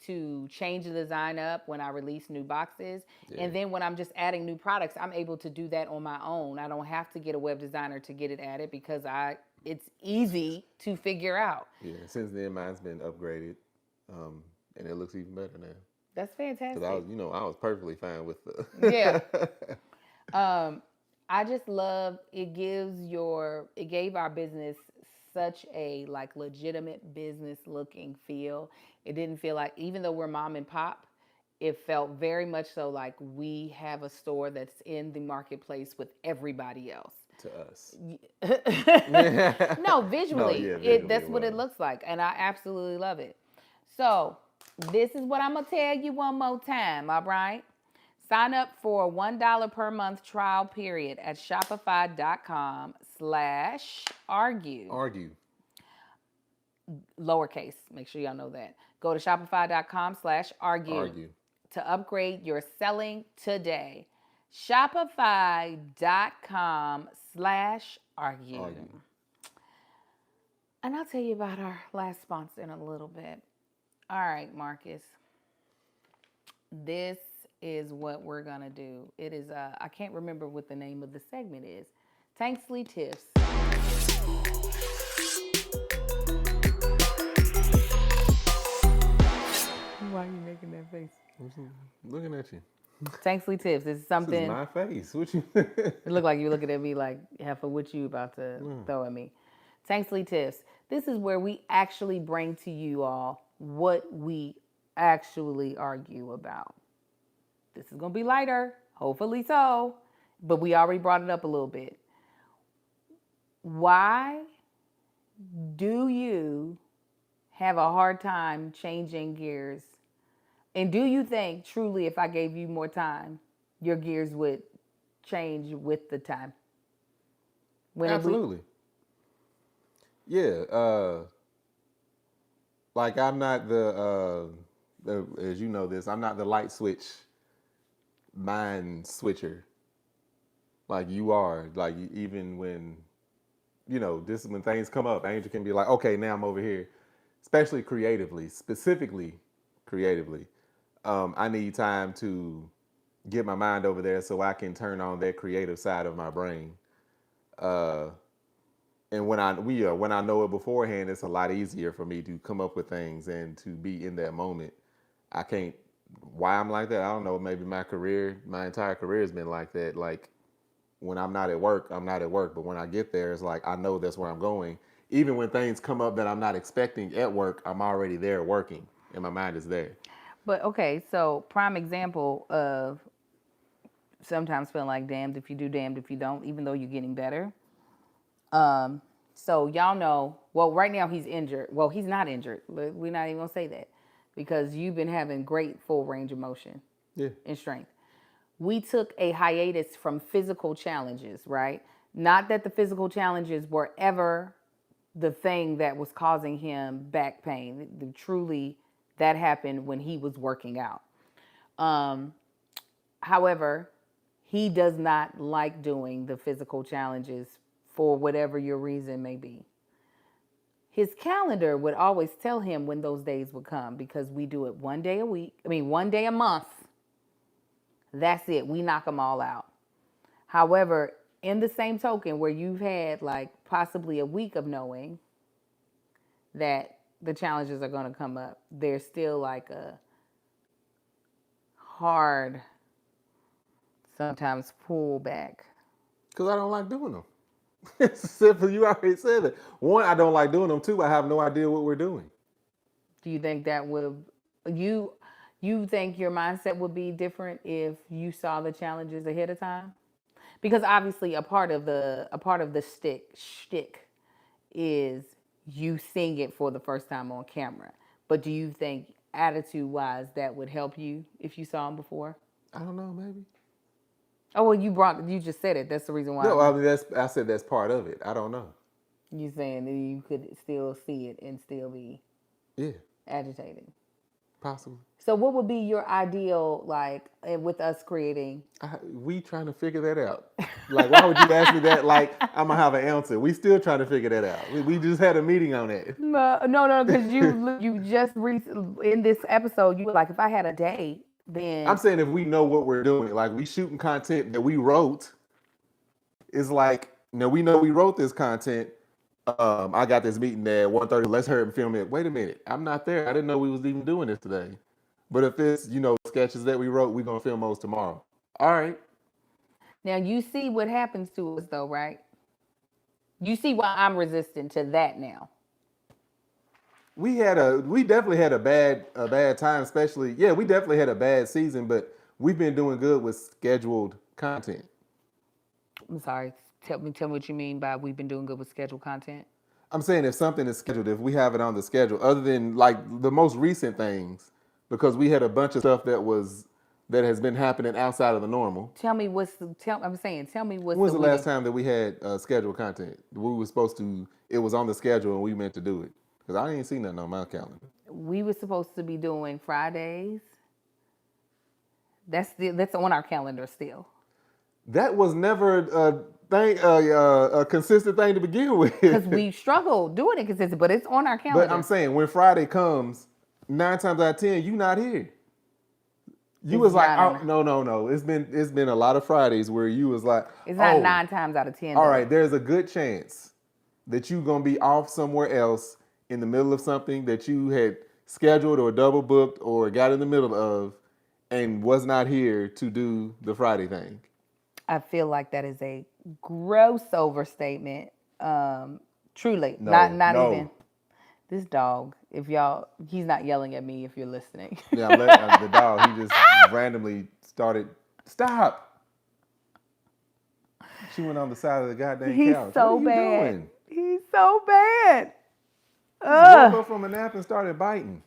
to change the design up when I release new boxes. Yeah. And then when I'm just adding new products, I'm able to do that on my own. I don't have to get a web designer to get it added because it's easy to figure out. Yeah, since then mine's been upgraded, and it looks even better now. That's fantastic. Because I was perfectly fine with the. Yeah. I just love it. It gave our business such a like legitimate business looking feel. It didn't feel like, even though we're mom and pop, it felt very much so like we have a store that's in the marketplace with everybody else. To us. No, visually, that's what it looks like. And I absolutely love it. So this is what I'm going to tell you one more time. All right. Sign up for a $1 per month trial period at shopify.com/argue. Argue. Lowercase. Make sure y'all know that. Go to shopify.com/argue. Argue. To upgrade your selling today. Shopify.com/argue. And I'll tell you about our last sponsor in a little bit. All right, Marcus. This is what we're going to do. It is, I can't remember what the name of the segment is. Tanksley Tips. Why are you making that face? I'm looking at you. Tanksley Tips. This is something. This is my face. What you? It looked like you looking at me like, Heifer, what you about to throw at me? Tanksley Tips. This is where we actually bring to you all what we actually argue about. This is going to be lighter, hopefully so, but we already brought it up a little bit. Why do you have a hard time changing gears? And do you think truly if I gave you more time, your gears would change with the time? Absolutely. Yeah. Like I'm not as you know this, I'm not the light switch mind switcher. Like you are. Like even when, this is when things come up, Angel can be like, okay, now I'm over here. Especially creatively, specifically creatively. I need time to get my mind over there so I can turn on that creative side of my brain. And when I know it beforehand, it's a lot easier for me to come up with things and to be in that moment. I can't. Why I'm like that, I don't know. Maybe my entire career has been like that. Like when I'm not at work, I'm not at work. But when I get there, it's like I know that's where I'm going. Even when things come up that I'm not expecting at work, I'm already there working, and my mind is there. But okay, so prime example of sometimes feeling like damned if you do, damned if you don't, even though you're getting better. So y'all know, well, right now he's injured. Well, he's not injured. We're not even gonna say that because you've been having great full range of motion and strength. We took a hiatus from physical challenges, right? Not that the physical challenges were ever the thing that was causing him back pain. Truly, that happened when he was working out. However, he does not like doing the physical challenges for whatever your reason may be. His calendar would always tell him when those days would come because we do it one day a month. That's it. We knock them all out. However, in the same token where you've had like possibly a week of knowing that the challenges are going to come up, there's still like a hard sometimes pull back. Because I don't like doing them. It's simple. You already said it. One, I don't like doing them. Two, I have no idea what we're doing. Do you think that would you think your mindset would be different if you saw the challenges ahead of time? Because obviously a part of the shtick is you seeing it for the first time on camera. But do you think attitude wise that would help you if you saw him before? I don't know, maybe. Oh well, you just said it. That's the reason why. No, I mean I said that's part of it. I don't know. You saying that you could still see it and still be agitated. Possibly. So what would be your ideal, like, with us creating? We trying to figure that out. Like, why would you ask me that? Like, I'm going to have an answer. We still trying to figure that out. We just had a meeting on that. No, because you just in this episode, you were like, if I had a day, then... I'm saying if we know what we're doing, like we shooting content that we wrote, it's like, we know we wrote this content. I got this meeting at 1:30. Let's hurry and film it. Wait a minute. I'm not there. I didn't know we was even doing this today. But if it's, sketches that we wrote, we're going to film those tomorrow. All right. Now, you see what happens to us, though, right? You see why I'm resistant to that now. We definitely had a bad time, especially, we definitely had a bad season, but we've been doing good with scheduled content. I'm sorry. Tell me what you mean by we've been doing good with scheduled content. I'm saying if something is scheduled, if we have it on the schedule, other than like the most recent things, because we had a bunch of stuff that has been happening outside of the normal. Tell me what's the last time that we had scheduled content? We were supposed to, it was on the schedule and we meant to do it. Because I ain't seen nothing on my calendar. We were supposed to be doing Fridays. That's on our calendar still. That was never a consistent thing to begin with. Because we struggled doing it consistent, but it's on our calendar. But I'm saying when Friday comes, 9 times out of 10, you not here. You was like, oh, no. It's been a lot of Fridays where you was like, it's not 9 times out of 10. All right, there's a good chance that you're gonna be off somewhere else in the middle of something that you had scheduled or double booked or got in the middle of and was not here to do the Friday thing. I feel like that is a gross overstatement Truly, No, not no. even. This dog, if y'all, he's not yelling at me if you're listening. Yeah, the dog. He just randomly started. Stop. Chewing on the side of the goddamn He's couch. What are so you bad. doing? He's so bad. Just woke Ugh. up from a nap and started biting.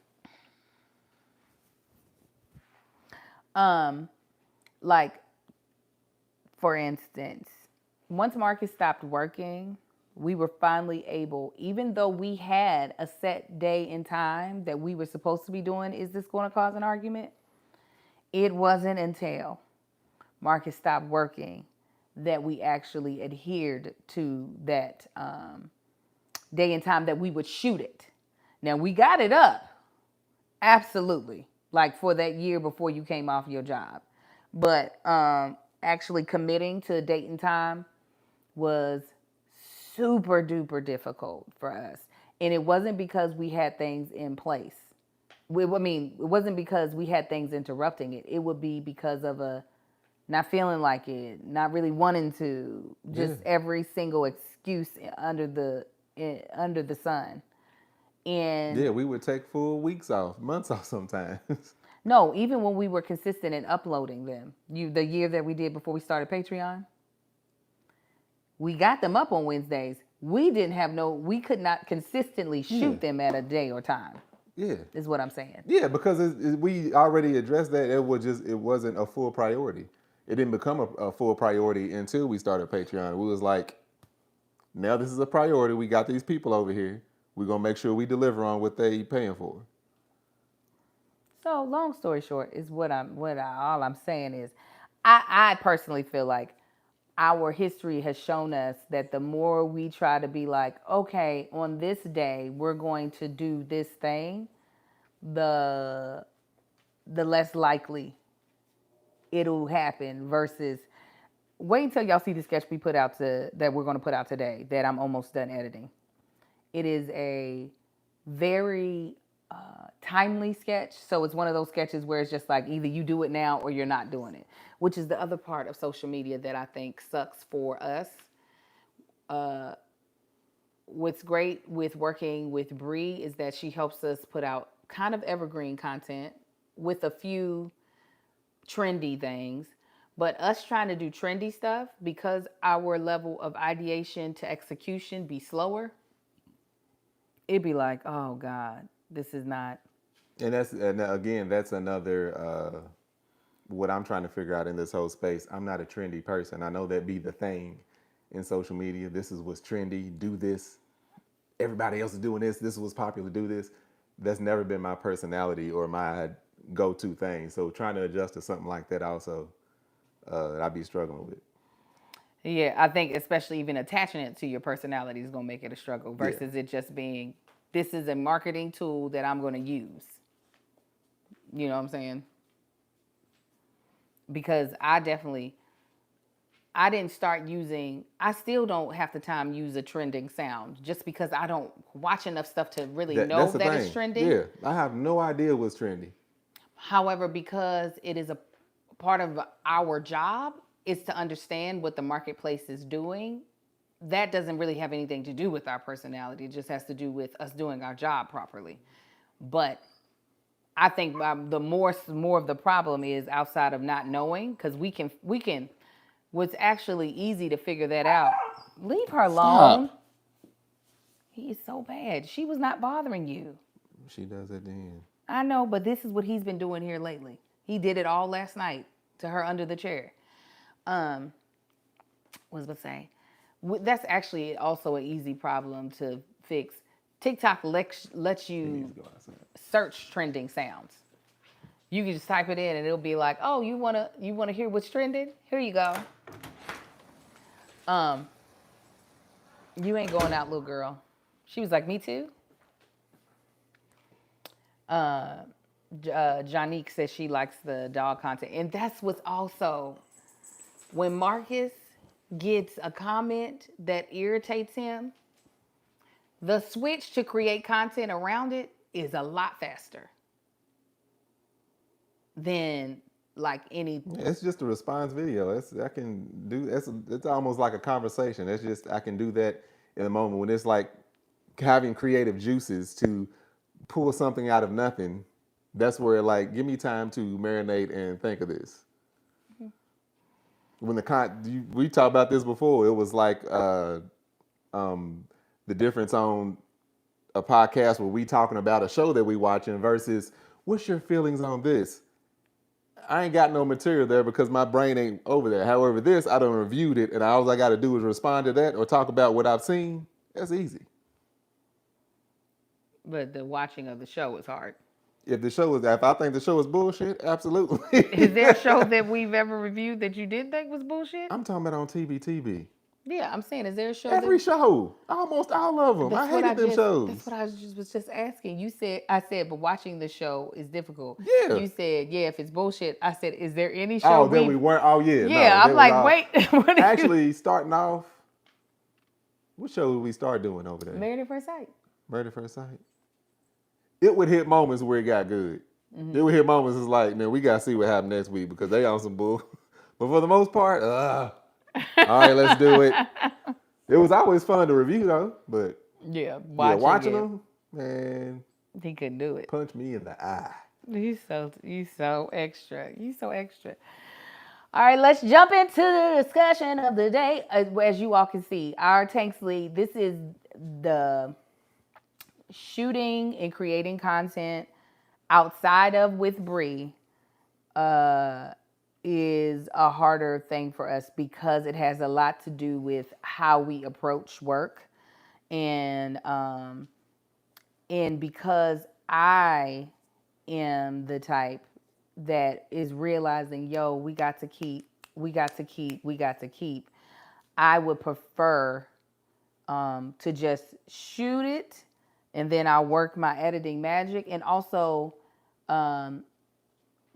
Like, for instance, once Marcus stopped working, we were finally able, even though we had a set day and time that we were supposed to be doing, is this going to cause an argument? It wasn't until Marcus stopped working that we actually adhered to that day and time that we would shoot it. Now, we got it up, absolutely, like for that year before you came off your job. But actually committing to a date and time was super duper difficult for us. And it wasn't because we had things in place. It wasn't because we had things interrupting it. It would be because of a not feeling like it, not really wanting to, just every single excuse under the sun. And Yeah, we would take full weeks off, months off sometimes. no, even when we were consistent in uploading them, the year that we did before we started Patreon, we got them up on Wednesdays. We could not consistently shoot them at a day or time. Yeah. Is what I'm saying. Yeah, because we already addressed that. It wasn't a full priority. It didn't become a full priority until we started Patreon. We was like, now this is a priority. We got these people over here. We're gonna make sure we deliver on what they paying for. So long story short is all I'm saying is, I personally feel like our history has shown us that the more we try to be like, okay, on this day we're going to do this thing, the less likely it'll happen versus wait until y'all see the sketch we put out that we're going to put out today that I'm almost done editing. It is a very timely sketch. So it's one of those sketches where it's just like either you do it now or you're not doing it, which is the other part of social media that I think sucks for us. What's great with working with Bree is that she helps us put out kind of evergreen content with a few trendy things. But us trying to do trendy stuff, because our level of ideation to execution be slower, it'd be like, oh God, this is not. And again, that's another what I'm trying to figure out in this whole space. I'm not a trendy person. I know that be the thing in social media. This is what's trendy. Do this. Everybody else is doing this. This is what's popular. Do this. That's never been my personality or my go-to thing. So trying to adjust to something like that also, I'd be struggling with. Yeah, I think especially even attaching it to your personality is going to make it a struggle versus it just being, this is a marketing tool that I'm going to use. You know what I'm saying? Because I didn't start using, I still don't half the time use a trending sound just because I don't watch enough stuff to really know that it's trending. Yeah, I have no idea what's trendy. However, because it is a part of our job is to understand what the marketplace is doing, that doesn't really have anything to do with our personality. It just has to do with us doing our job properly. But I think the more of the problem is outside of not knowing, because we can. What's actually easy to figure that out. Leave her alone. Stop. He is so bad. She was not bothering you. She does at the end. I know, but this is what he's been doing here lately. He did it all last night to her under the chair. What was I going to say? That's actually also an easy problem to fix. TikTok lets you search trending sounds. You can just type it in and it'll be like, oh, you wanna hear what's trending? Here you go. You ain't going out, little girl. She was like, me too. Janique says she likes the dog content. And that's what's also, when Marcus gets a comment that irritates him, the switch to create content around it is a lot faster than like any. It's just a response video. It's almost like a conversation. It's just I can do that in the moment when it's like having creative juices to pull something out of nothing. That's where like give me time to marinate and think of this. When we talked about this before, it was like the difference on a podcast where we talking about a show that we watching versus what's your feelings on this. I ain't got no material there because my brain ain't over there. However, this I done reviewed it, and all I got to do is respond to that or talk about what I've seen. That's easy. But the watching of the show is hard. If I think the show is bullshit, absolutely. Is there a show that we've ever reviewed that you didn't think was bullshit? I'm talking about on TV. Yeah, I'm saying, is there a show Every show, almost all of them. I hated them shows. That's what I was just asking. I said, but watching the show is difficult. Yeah. You said, yeah, if it's bullshit. I said, is there any Oh, show? then we weren't. Oh, yeah. Yeah, no, I'm like, wait. What actually, starting off, what show did we start doing over there? Married at First Sight. Married at First Sight. It would hit moments where it got good. It would hit moments it's like, man, we got to see what happened next week because they on some bull. But for the most part, all right, let's do it. It was always fun to review though, but watching them, man, he couldn't do it. Punch me in the eye. You so extra. You so extra. All right, let's jump into the discussion of the day. As you all can see, our Tanksley, this is the shooting and creating content outside of with Bree is a harder thing for us because it has a lot to do with how we approach work and because I am the type that is realizing, we got to keep. I would prefer to just shoot it and then I'll work my editing magic. And also,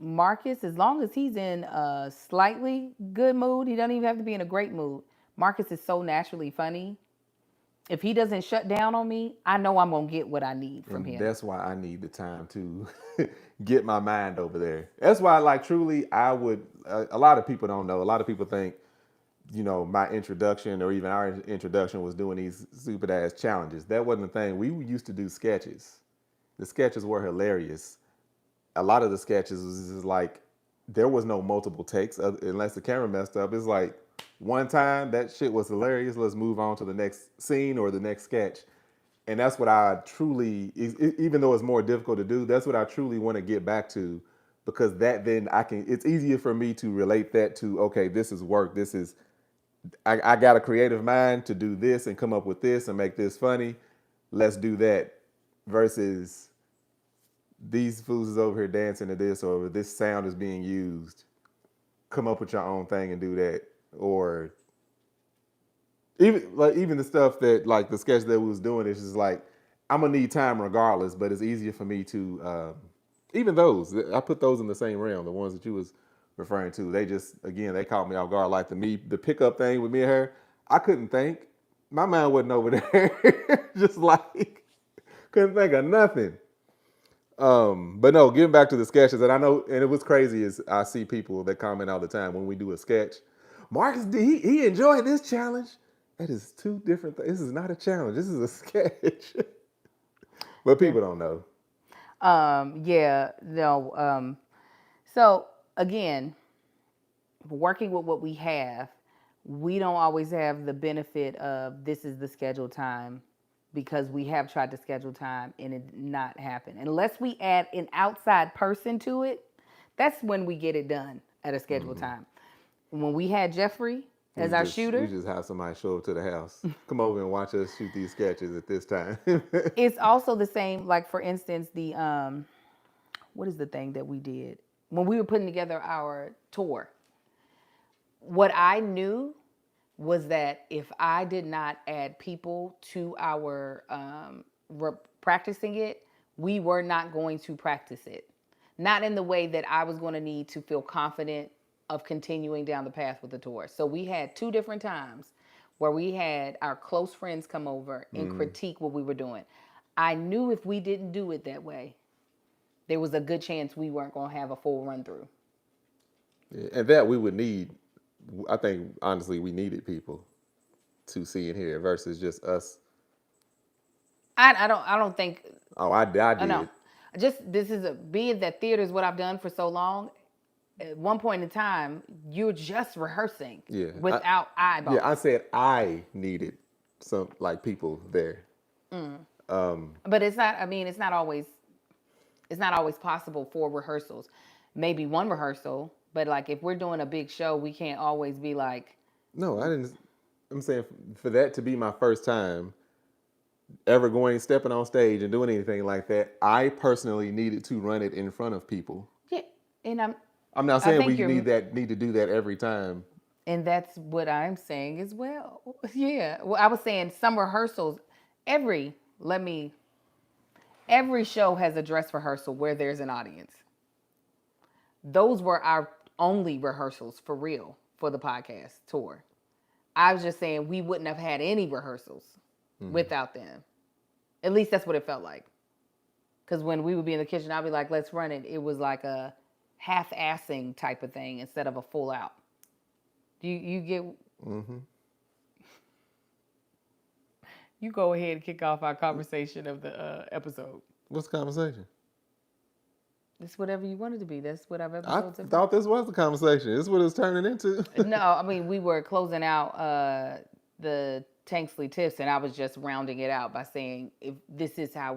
Marcus, as long as he's in a slightly good mood, he doesn't even have to be in a great mood. Marcus is so naturally funny. If he doesn't shut down on me, I know I'm going to get what I need from him. That's why I need the time to get my mind over there. That's why, like, truly, I would, a lot of people don't know. A lot of people think, my introduction or even our introduction was doing these stupid ass challenges. That wasn't the thing. We used to do sketches. The sketches were hilarious. A lot of the sketches was just like, there was no multiple takes unless the camera messed up. It's like, one time, that shit was hilarious. Let's move on to the next scene or the next sketch. And that's what I truly, even though it's more difficult to do, that's what I truly want to get back to, because that then it's easier for me to relate that to, okay, this is work. I got a creative mind to do this and come up with this and make this funny. Let's do that versus these fools is over here dancing to this or this sound is being used. Come up with your own thing and do that. Or even the stuff that like the sketch that we was doing is just like I'm gonna need time regardless, but it's easier for me to even those I put those in the same realm. The ones that you was referring to, they caught me off guard. Like the pickup thing with me and her, I couldn't think. My mind wasn't over there, just like couldn't think of nothing. But no, getting back to the sketches, and I know, and it was crazy is I see people that comment all the time when we do a sketch. Marcus, he enjoyed this challenge. That is two different things. This is not a challenge. This is a sketch. But people don't know. So again, working with what we have, we don't always have the benefit of this is the scheduled time because we have tried to schedule time and it did not happen. Unless we add an outside person to it, that's when we get it done at a scheduled time. When we had Jeffrey as our shooter. We just have somebody show up to the house. Come over and watch us shoot these sketches at this time. It's also the same, like for instance, the, what is the thing that we did? When we were putting together our tour, what I knew was that if I did not add people to our practicing it, we were not going to practice it. Not in the way that I was going to need to feel confident of continuing down the path with the tour. So we had 2 different times where we had our close friends come over and critique what we were doing. I knew if we didn't do it that way, there was a good chance we weren't going to have a full run through. Yeah, and that we would need, I think, honestly, we needed people to see and hear versus just us. I don't think. Oh, I No. did. Just be it that theater is what I've done for so long. At one point in time, you're just rehearsing Yeah. without eyeballs. Yeah, I said I needed some like people there. But it's not. I mean, it's not always. It's not always possible for rehearsals. Maybe one rehearsal, but like if we're doing a big show, we can't always be like. No, I didn't. I'm saying for that to be my first time ever stepping on stage and doing anything like that, I personally needed to run it in front of people. Yeah, and I'm not I saying think we you're. need to do that every time. And that's what I'm saying as well. Yeah. Well, I was saying some rehearsals, every, let me, every show has a dress rehearsal where there's an audience. Those were our only rehearsals for real for the podcast tour. I was just saying we wouldn't have had any rehearsals without them. At least that's what it felt like. Because when we would be in the kitchen, I'd be like, let's run it. It was like a half-assing type of thing instead of a full out. You get... Mm-hmm. You go ahead and kick off our conversation of the episode. What's the conversation? It's whatever you want it to be. That's what our I episodes are. thought this was the conversation. This is what it's turning into. No, I mean, we were closing out the Tanksley tips, and I was just rounding it out by saying, if this is how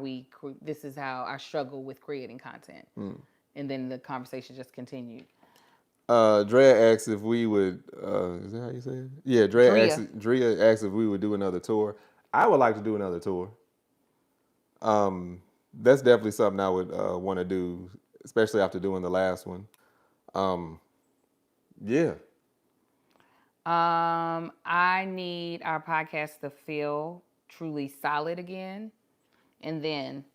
I struggle with creating content. And then the conversation just continued. Drea asked if we would, is that how you say it? Yeah, Drea asked if we would do another tour. I would like to do another tour. That's definitely something I would want to do, especially after doing the last one. Yeah. I need our podcast to feel truly solid again. And then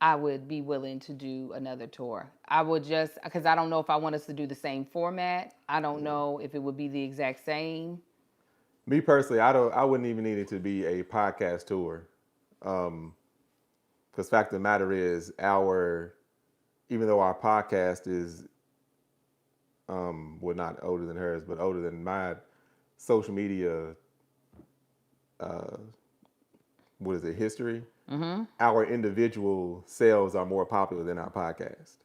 I would be willing to do another tour. I would just, because I don't know if I want us to do the same format. I don't know if it would be the exact same. Me personally, I wouldn't even need it to be a podcast tour. Because fact of the matter is, even though our podcast is, well, not older than hers, but older than my social media, history? Mm-hmm. Our individual selves are more popular than our podcast.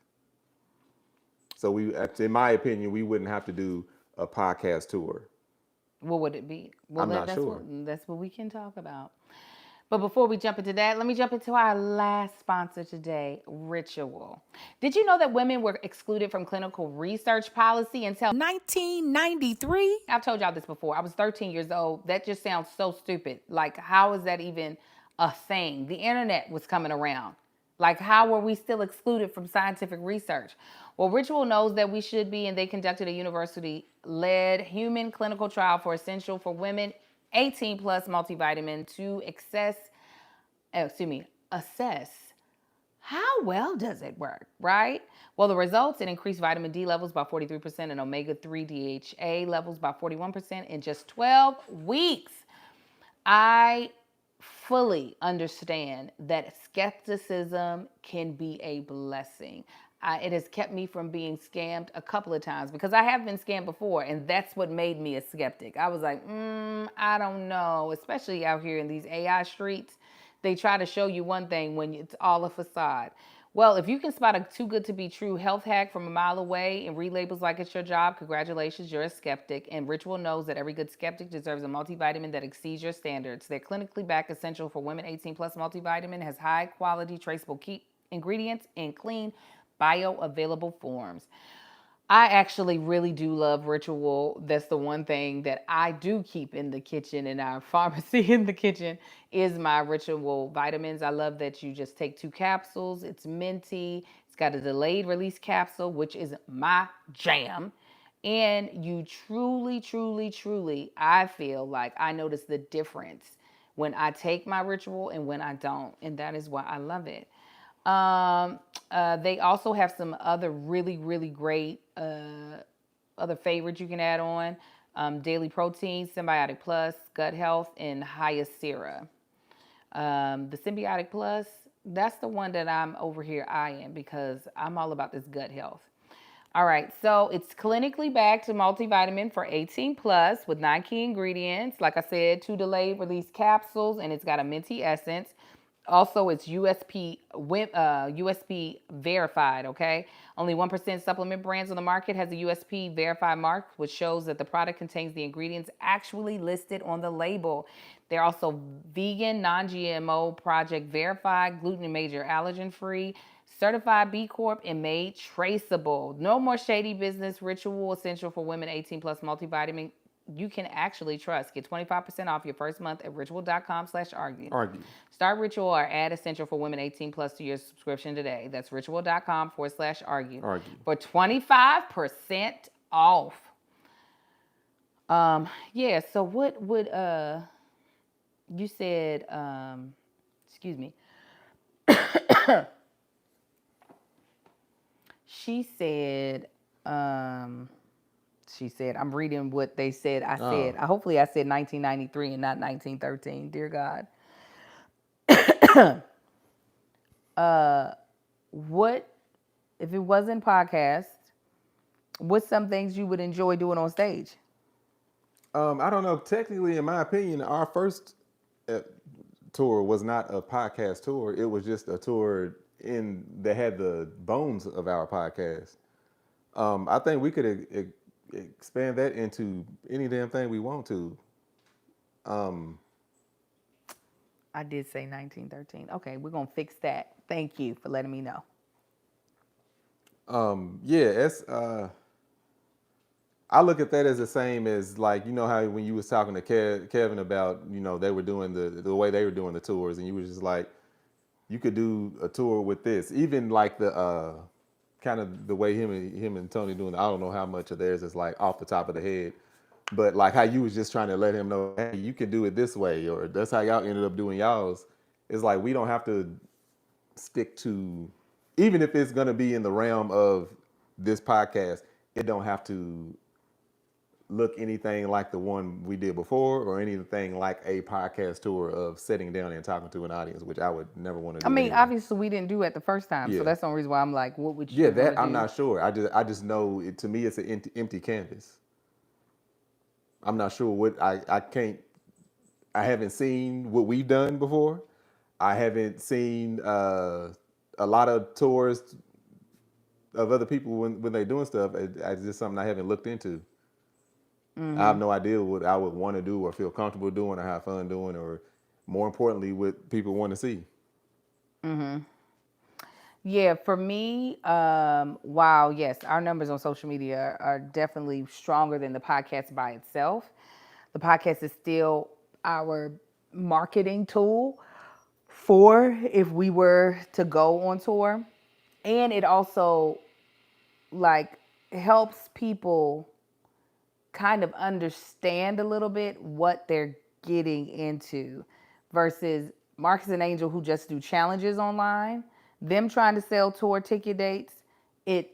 So in my opinion, we wouldn't have to do a podcast tour. What would it be? Well, I'm not sure. That's what we can talk about. But before we jump into that, let me jump into our last sponsor today, Ritual. Did you know that women were excluded from clinical research policy until 1993? I've told y'all this before. I was 13 years old. That just sounds so stupid. Like, how is that even a thing? The internet was coming around. Like, how were we still excluded from scientific research? Well, Ritual knows that we should be, and they conducted a university-led human clinical trial for essential for women 18 plus multivitamin to assess how well does it work, right? Well, the results, it increased vitamin D levels by 43% and omega-3 DHA levels by 41% in just 12 weeks. I fully understand that skepticism can be a blessing. It has kept me from being scammed a couple of times because I have been scammed before, and that's what made me a skeptic. I was like, I don't know, especially out here in these AI streets. They try to show you one thing when it's all a facade. Well, if you can spot a too good to be true health hack from a mile away and read labels like it's your job, congratulations, you're a skeptic. And Ritual knows that every good skeptic deserves a multivitamin that exceeds your standards. Their clinically backed essential for women 18 plus multivitamin has high quality traceable key ingredients in clean bioavailable forms. I actually really do love Ritual. That's the one thing that I do keep in the kitchen, in our pharmacy in the kitchen, is my Ritual vitamins. I love that you just take 2 capsules. It's minty. It's got a delayed release capsule, which is my jam. And you truly, I feel like I notice the difference when I take my Ritual and when I don't. And that is why I love it. They also have some other really great other favorites you can add on. Daily Protein, Symbiotic Plus, Gut Health, and Hyacera. The Symbiotic Plus, that's the one that I'm over here eyeing because I'm all about this gut health. All right, so it's clinically backed multivitamin for 18 plus with 9 key ingredients. Like I said, 2 delayed release capsules, and it's got a minty essence. Also, it's USP verified, okay? Only 1% supplement brands on the market has a USP verified mark, which shows that the product contains the ingredients actually listed on the label. They're also vegan, non-GMO, project verified, gluten and major allergen free, certified B Corp, and made traceable. No more shady business. Ritual essential for women 18 plus multivitamin you can actually trust. Get 25% off your first month at ritual.com/argue. Argue. Start Ritual or add Essential for Women 18 plus to your subscription today. That's ritual.com/argue Argue. for 25% off. Yeah, so what would you said excuse me. She said I'm reading what they said. I said hopefully I said 1993 and not 1913. Dear God. What if it wasn't podcast? What's some things you would enjoy doing on stage? I don't know. Technically, in my opinion, our first tour was not a podcast tour. It was just a tour that had the bones of our podcast. I think we could expand that into any damn thing we want to. I did say 1913. Okay, we're gonna fix that. Thank you for letting me know. Yeah, it's. I look at that as the same as like you know how when you was talking to Kevin about they were doing the way they were doing the tours and you was just like you could do a tour with this even like the kind of the way him and Tony doing I don't know how much of theirs is like off the top of the head but like how you was just trying to let him know hey you can do it this way or that's how y'all ended up doing y'all's. It's like we don't have to stick to even if it's gonna be in the realm of this podcast it don't have to look anything like the one we did before or anything like a podcast tour of sitting down and talking to an audience, which I would never want to do. I mean, anyway. obviously we didn't do it the first time, so that's the only reason why I'm like, what would you? Yeah, that I'm not sure. I just know to me it's an empty canvas. I'm not sure what I haven't seen what we've done before. I haven't seen a lot of tours of other people when they're doing stuff. It's just something I haven't looked into. Mm-hmm. I have no idea what I would want to do or feel comfortable doing or have fun doing or more importantly what people want to see. Mm-hmm. Yeah, for me, wow, yes, our numbers on social media are definitely stronger than the podcast by itself. The podcast is still our marketing tool for if we were to go on tour. And it also like helps people kind of understand a little bit what they're getting into versus Marcus and Angel who just do challenges online. Them trying to sell tour ticket dates, it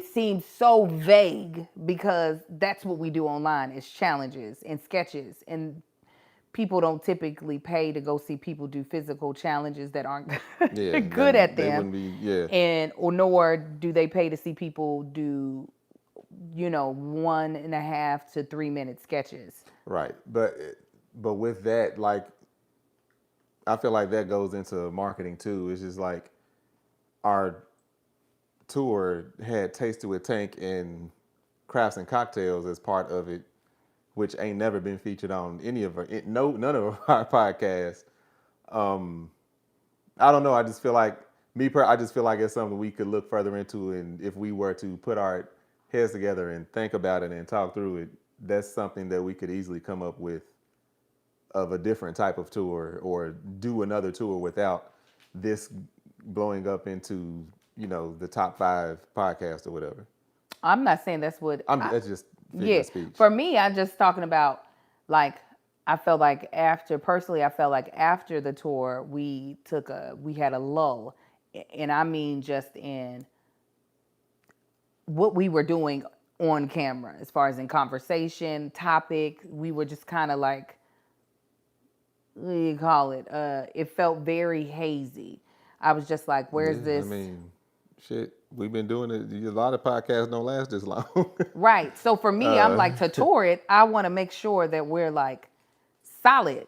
seems so vague because that's what we do online is challenges and sketches and people don't typically pay to go see people do physical challenges that aren't good at them. They wouldn't be, yeah. And or nor do they pay to see people do 1.5 to 3 minute sketches. Right. But with that, like, I feel like that goes into marketing too. It's just like our tour had Tasted with Tank and Crafts and Cocktails as part of it, which ain't never been featured on any of none of our podcasts. I don't know. I just feel like I just feel like it's something we could look further into, and if we were to put our heads together and think about it and talk through it, that's something that we could easily come up with of a different type of tour or do another tour without this blowing up into the top 5 podcast or whatever. I'm not saying that's what that's just figure of speech. For me, I'm just talking about like I felt like after the tour we had a lull, and I mean just in what we were doing on camera as far as in conversation topic. We were just kind of like, what do you call it? It felt very hazy. I was just like, where's this? I mean, shit. We've been doing it. A lot of podcasts don't last this long. Right. So for me, I'm like, to tour it, I want to make sure that we're like solid.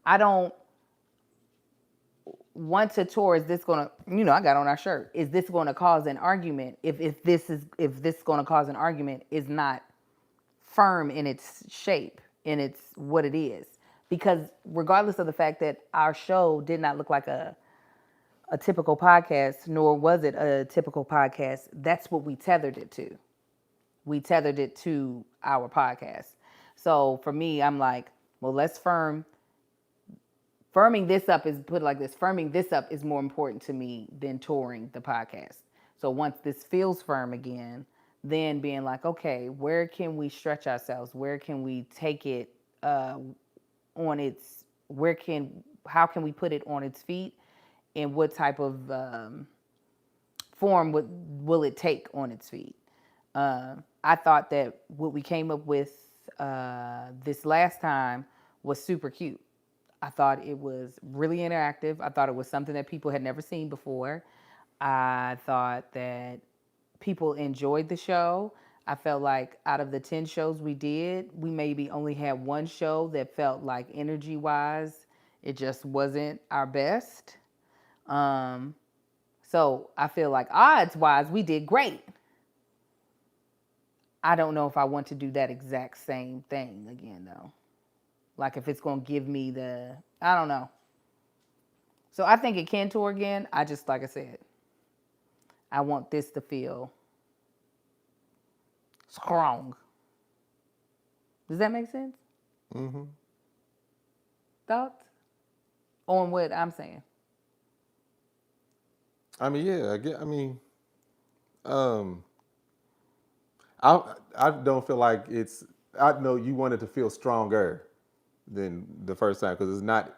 I don't want to tour. Is this gonna, I got on our shirt. Is this going to cause an argument? If this is going to cause an argument, is not firm in its shape, in its what it is. Because regardless of the fact that our show did not look like a typical podcast, nor was it a typical podcast, that's what we tethered it to. We tethered it to our podcast. So for me, I'm like, well, let's firming this up is put it like this. Firming this up is more important to me than touring the podcast. So once this feels firm again, then being like, okay, where can we stretch ourselves? Where can we take it on its? How can we put it on its feet? And what type of form will it take on its feet? I thought that what we came up with this last time was super cute. I thought it was really interactive. I thought it was something that people had never seen before. I thought that people enjoyed the show. I felt like out of the 10 shows we did, we maybe only had one show that felt like energy-wise, it just wasn't our best. So I feel like odds-wise, we did great. I don't know if I want to do that exact same thing again, though. Like if it's going to give me I don't know. So I think it can tour again. I just, like I said, I want this to feel strong. Does that make sense? Mm-hmm. Thoughts on what I'm saying? I mean, yeah, I don't feel like it's. I know you wanted to feel stronger than the first time because it's not.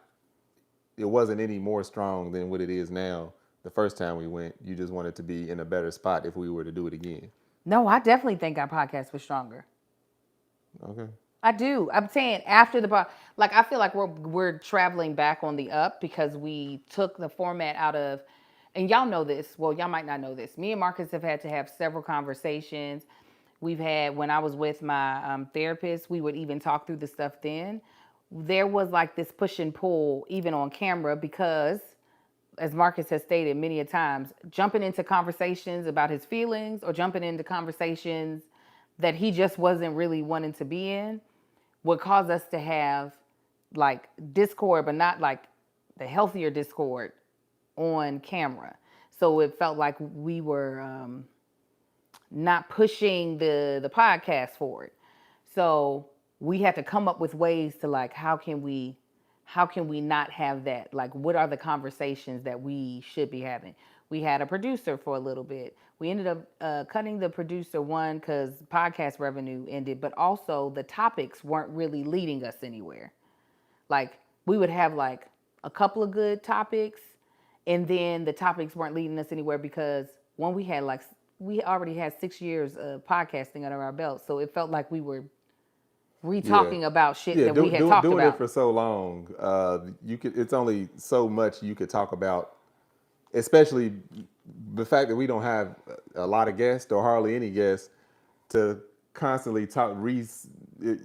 It wasn't any more strong than what it is now. The first time we went, you just wanted to be in a better spot if we were to do it again. No, I definitely think our podcast was stronger. Okay. I do. I'm saying after like I feel like we're traveling back on the up because we took the format out of, and y'all know this. Well, y'all might not know this. Me and Marcus have had to have several conversations. We've had, when I was with my therapist, we would even talk through the stuff then. There was like this push and pull even on camera because, as Marcus has stated many a times, jumping into conversations about his feelings or jumping into conversations that he just wasn't really wanting to be in would cause us to have like discord, but not like the healthier discord on camera. So it felt like we were not pushing the podcast forward. So we had to come up with ways to like, how can we not have that? Like, what are the conversations that we should be having? We had a producer for a little bit. We ended up cutting the producer, one, because podcast revenue ended, but also the topics weren't really leading us anywhere. Like, we would have like a couple of good topics, and then the topics weren't leading us anywhere because one, we already had 6 years of podcasting under our belt, so it felt like we were re-talking about shit that we had talked doing about. it for so long, it's only so much you could talk about, especially the fact that we don't have a lot of guests or hardly any guests to constantly talk.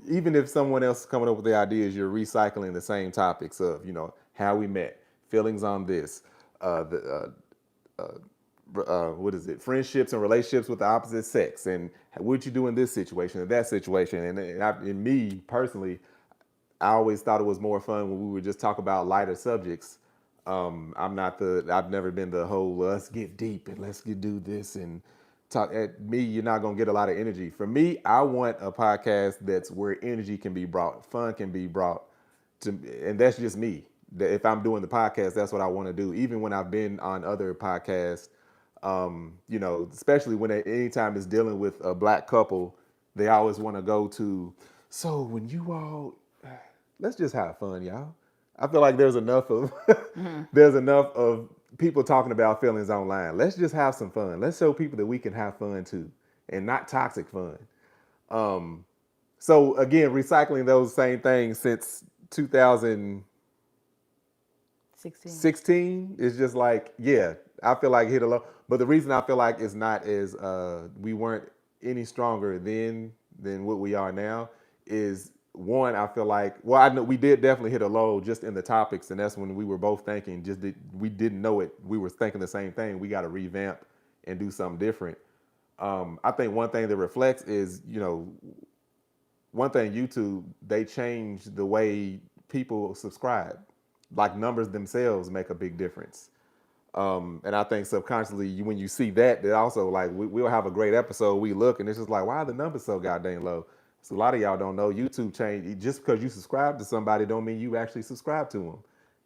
Even if someone else is coming up with the ideas, you're recycling the same topics of how we met, feelings on this, what is it? Friendships and relationships with the opposite sex, and what you do in this situation and that situation. And me personally, I always thought it was more fun when we would just talk about lighter subjects. I've never been the whole let's get deep and let's do this and talk. At me, you're not gonna get a lot of energy. For me, I want a podcast that's where energy can be brought, fun can be brought to, and that's just me. If I'm doing the podcast, that's what I want to do. Even when I've been on other podcasts. Especially when anytime it's dealing with a black couple, they always want to go to, so when you all, let's just have fun, y'all. I feel like there's enough of there's enough of people talking about feelings online. Let's just have some fun. Let's show people that we can have fun too, and not toxic fun. So again, recycling those same things since 2016 is just like, yeah, I feel like hit a low. But the reason I feel like it's not as we weren't any stronger then than what we are now is one. I feel like I know we did definitely hit a low just in the topics, and that's when we were both thinking we didn't know it. We were thinking the same thing. We got to revamp and do something different. I think one thing that reflects is one thing YouTube, they changed the way people subscribe. Like numbers themselves make a big difference. And I think subconsciously, when you see that, that also like we'll have a great episode. We look and it's just like, why are the numbers so goddamn low? So a lot of y'all don't know YouTube changed. Just because you subscribe to somebody, don't mean you actually subscribe to them.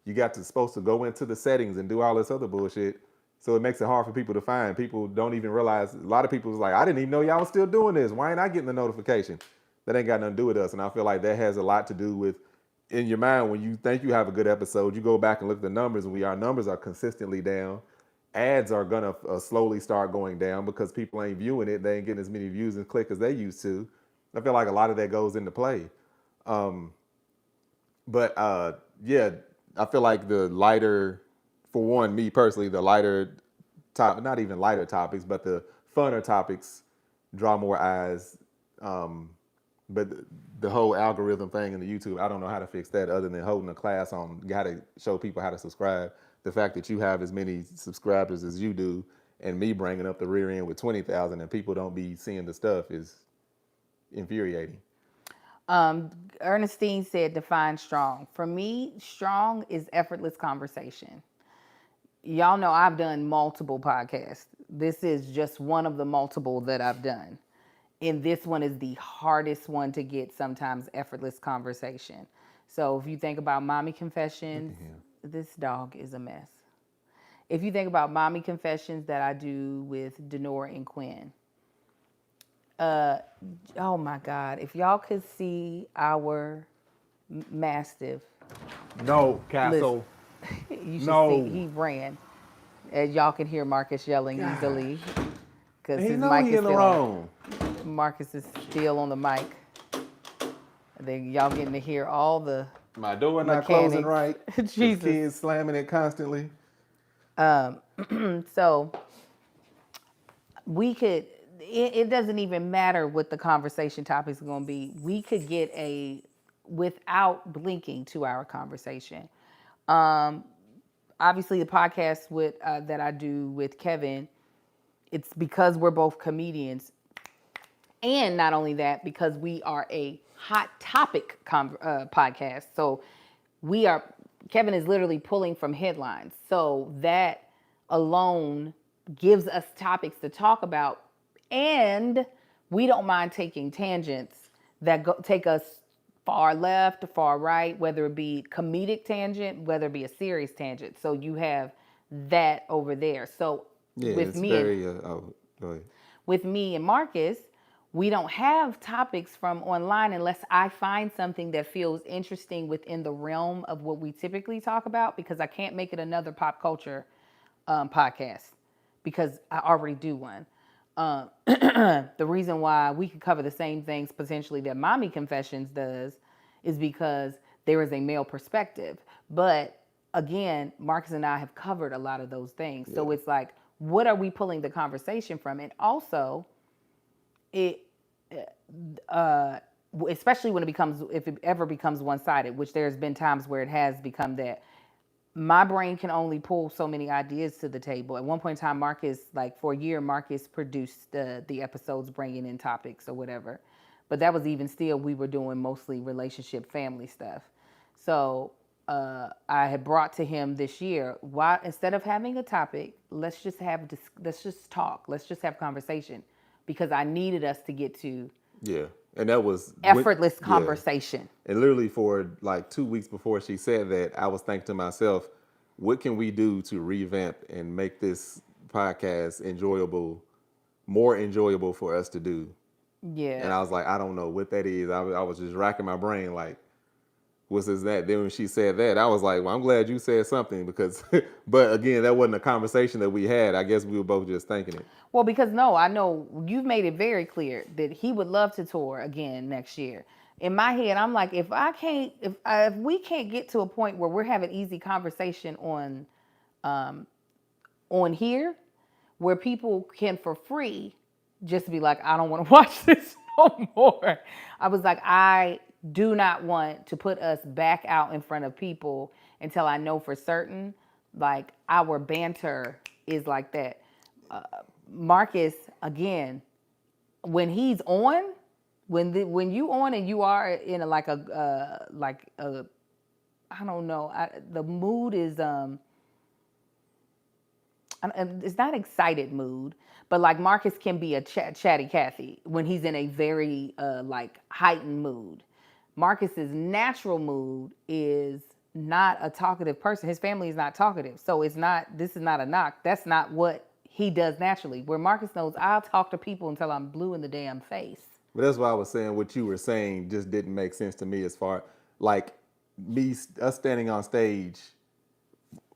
You got to supposed to go into the settings and do all this other bullshit. So it makes it hard for people to find. People don't even realize. A lot of people was like, I didn't even know y'all was still doing this. Why ain't I getting the notification? That ain't got nothing to do with us. And I feel like that has a lot to do with in your mind when you think you have a good episode, you go back and look at the numbers, and our numbers are consistently down. Ads are gonna slowly start going down because people ain't viewing it. They ain't getting as many views and click as they used to. I feel like a lot of that goes into play. But yeah, I feel like the lighter, for one, me personally, the lighter not even lighter topics, but the funner topics draw more eyes. But the whole algorithm thing in the YouTube, I don't know how to fix that other than holding a class on how to show people how to subscribe. The fact that you have as many subscribers as you do and me bringing up the rear end with 20,000 and people don't be seeing the stuff is infuriating. Ernestine said, define strong. For me, strong is effortless conversation. Y'all know I've done multiple podcasts. This is just one of the multiple that I've done. And this one is the hardest one to get sometimes, effortless conversation. So if you think about Mommy Confessions, this dog is a mess. If you think about Mommy Confessions that I do with Denora and Quinn, oh my God, if y'all could see our Mastiff. No, Castle. You should see, he ran. As y'all can hear Marcus yelling easily. Because his mic is still on. Marcus is still on the mic. Then y'all getting to hear all the my door not mechanics. Closing right. Jesus. Kids slamming it constantly. So we could, it doesn't even matter what the conversation topics are going to be. We could get without blinking 2-hour conversation. Obviously the podcast that I do with Kevin, it's because we're both comedians. And not only that, because we are a hot topic podcast. So Kevin is literally pulling from headlines. So that alone gives us topics to talk about. And we don't mind taking tangents that take us far left, far right, whether it be comedic tangent, whether it be a serious tangent. So you have that over there. So with me and Marcus, we don't have topics from online unless I find something that feels interesting within the realm of what we typically talk about, because I can't make it another pop culture podcast because I already do one. The reason why we could cover the same things potentially that Mommy Confessions does is because there is a male perspective. But again, Marcus and I have covered a lot of those things. Yeah. So it's like, what are we pulling the conversation from? And also, especially when if it ever becomes one-sided, which there's been times where it has become that, my brain can only pull so many ideas to the table. At one point in time, Marcus, like for a year, Marcus produced the episodes bringing in topics or whatever. But that was even still, we were doing mostly relationship, family stuff. So I had brought to him this year, why instead of having a topic, let's just talk, let's just have conversation, because I needed us to get to and that was effortless conversation. And literally for like 2 weeks before she said that, I was thinking to myself, what can we do to revamp and make this podcast more enjoyable for us to do? Yeah. And I was like, I don't know what that is. I was just racking my brain like, what's that? Then when she said that, I was like, well, I'm glad you said something, because, but again, that wasn't a conversation that we had. I guess we were both just thinking it. Well, because I know you've made it very clear that he would love to tour again next year. In my head, I'm like, if we can't get to a point where we're having easy conversation on on here where people can for free just be like, I don't want to watch this no more. I was like, I do not want to put us back out in front of people until I know for certain, like, our banter is like that. Marcus, again, when he's on, when you on and you are in a I don't know, the mood is it's not excited mood, but like Marcus can be a chatty Cathy when he's in a very like heightened mood. Marcus's natural mood is not a talkative person. His family is not talkative, so this is not a knock. That's not what he does naturally. Where Marcus knows, I'll talk to people until I'm blue in the damn face. But that's why I was saying what you were saying just didn't make sense to me as far like us standing on stage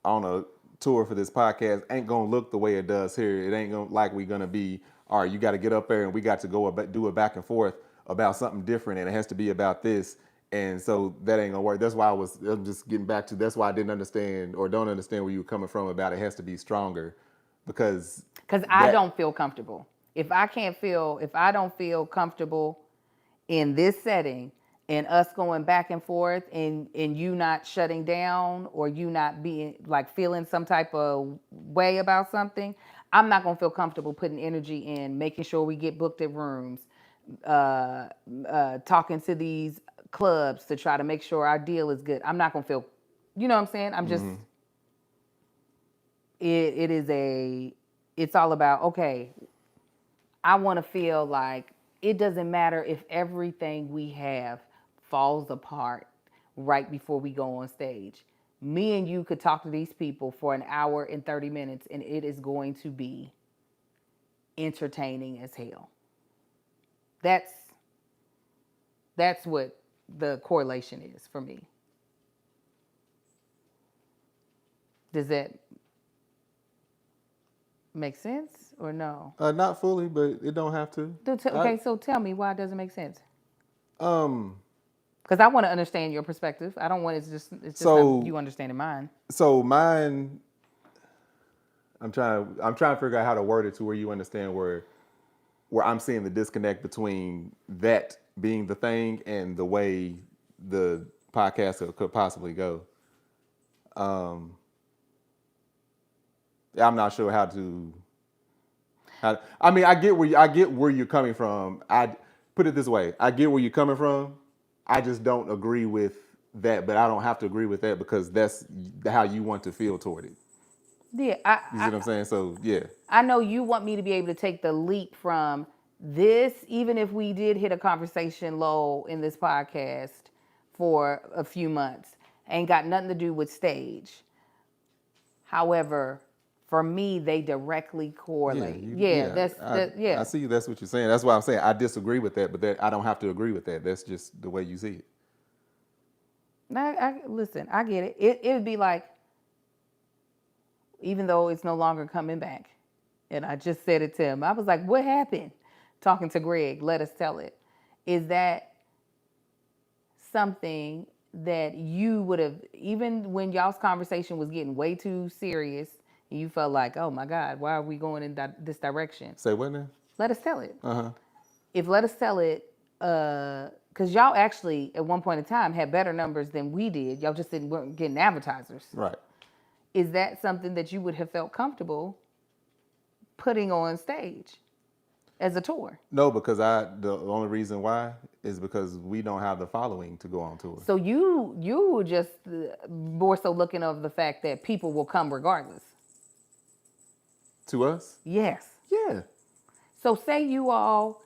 on a tour for this podcast ain't gonna look the way it does here. It ain't gonna like we're gonna be, all right, you got to get up there and we got to go do it back and forth about something different and it has to be about this. And so that ain't gonna work. That's why I'm just getting back to, that's why I didn't understand or don't understand where you were coming from about it has to be stronger because I don't feel comfortable. If I don't feel comfortable in this setting and us going back and forth and you not shutting down or you not being like feeling some type of way about something, I'm not going to feel comfortable putting energy in making sure we get booked at rooms, talking to these clubs to try to make sure our deal is good. I'm not going to feel, you know what I'm saying? I'm just, it's all about, okay, I want to feel like it doesn't matter if everything we have falls apart right before we go on stage. Me and you could talk to these people for an hour and 30 minutes and it is going to be entertaining as hell. That's what the correlation is for me. Does that make sense or no? Not fully, but it don't have to. Okay, so tell me why it doesn't make sense. Because I want to understand your perspective. I don't want it's just not you understanding mine. So mine, I'm trying to figure out how to word it to where you understand where I'm seeing the disconnect between that being the thing and the way the podcast could possibly go. I'm not sure how to. I mean, I get where you're coming from. I put it this way: I get where you're coming from. I just don't agree with that, but I don't have to agree with that because that's how you want to feel toward it. Yeah, you see what I'm saying? So yeah, I know you want me to be able to take the leap from this, even if we did hit a conversation low in this podcast for a few months, ain't got nothing to do with stage. However, for me, they directly correlate. I see that's what you're saying. That's why I'm saying I disagree with that, but I don't have to agree with that. That's just the way you see it. Listen, I get it. It would be like, even though it's no longer coming back, and I just said it to him, I was like, what happened? Talking to Greg, let us tell it. Is that something that you would have, even when y'all's conversation was getting way too serious, and you felt like, oh my God, why are we going in this direction? Say what now? Let us tell it. Uh-huh. If let us tell it, because y'all actually, at one point in time, had better numbers than we did. Y'all just weren't getting advertisers. Right. Is that something that you would have felt comfortable putting on stage as a tour? No, because the only reason why is because we don't have the following to go on tour. So you were just more so looking of the fact that people will come regardless. To us? Yes. Yeah. So say you all,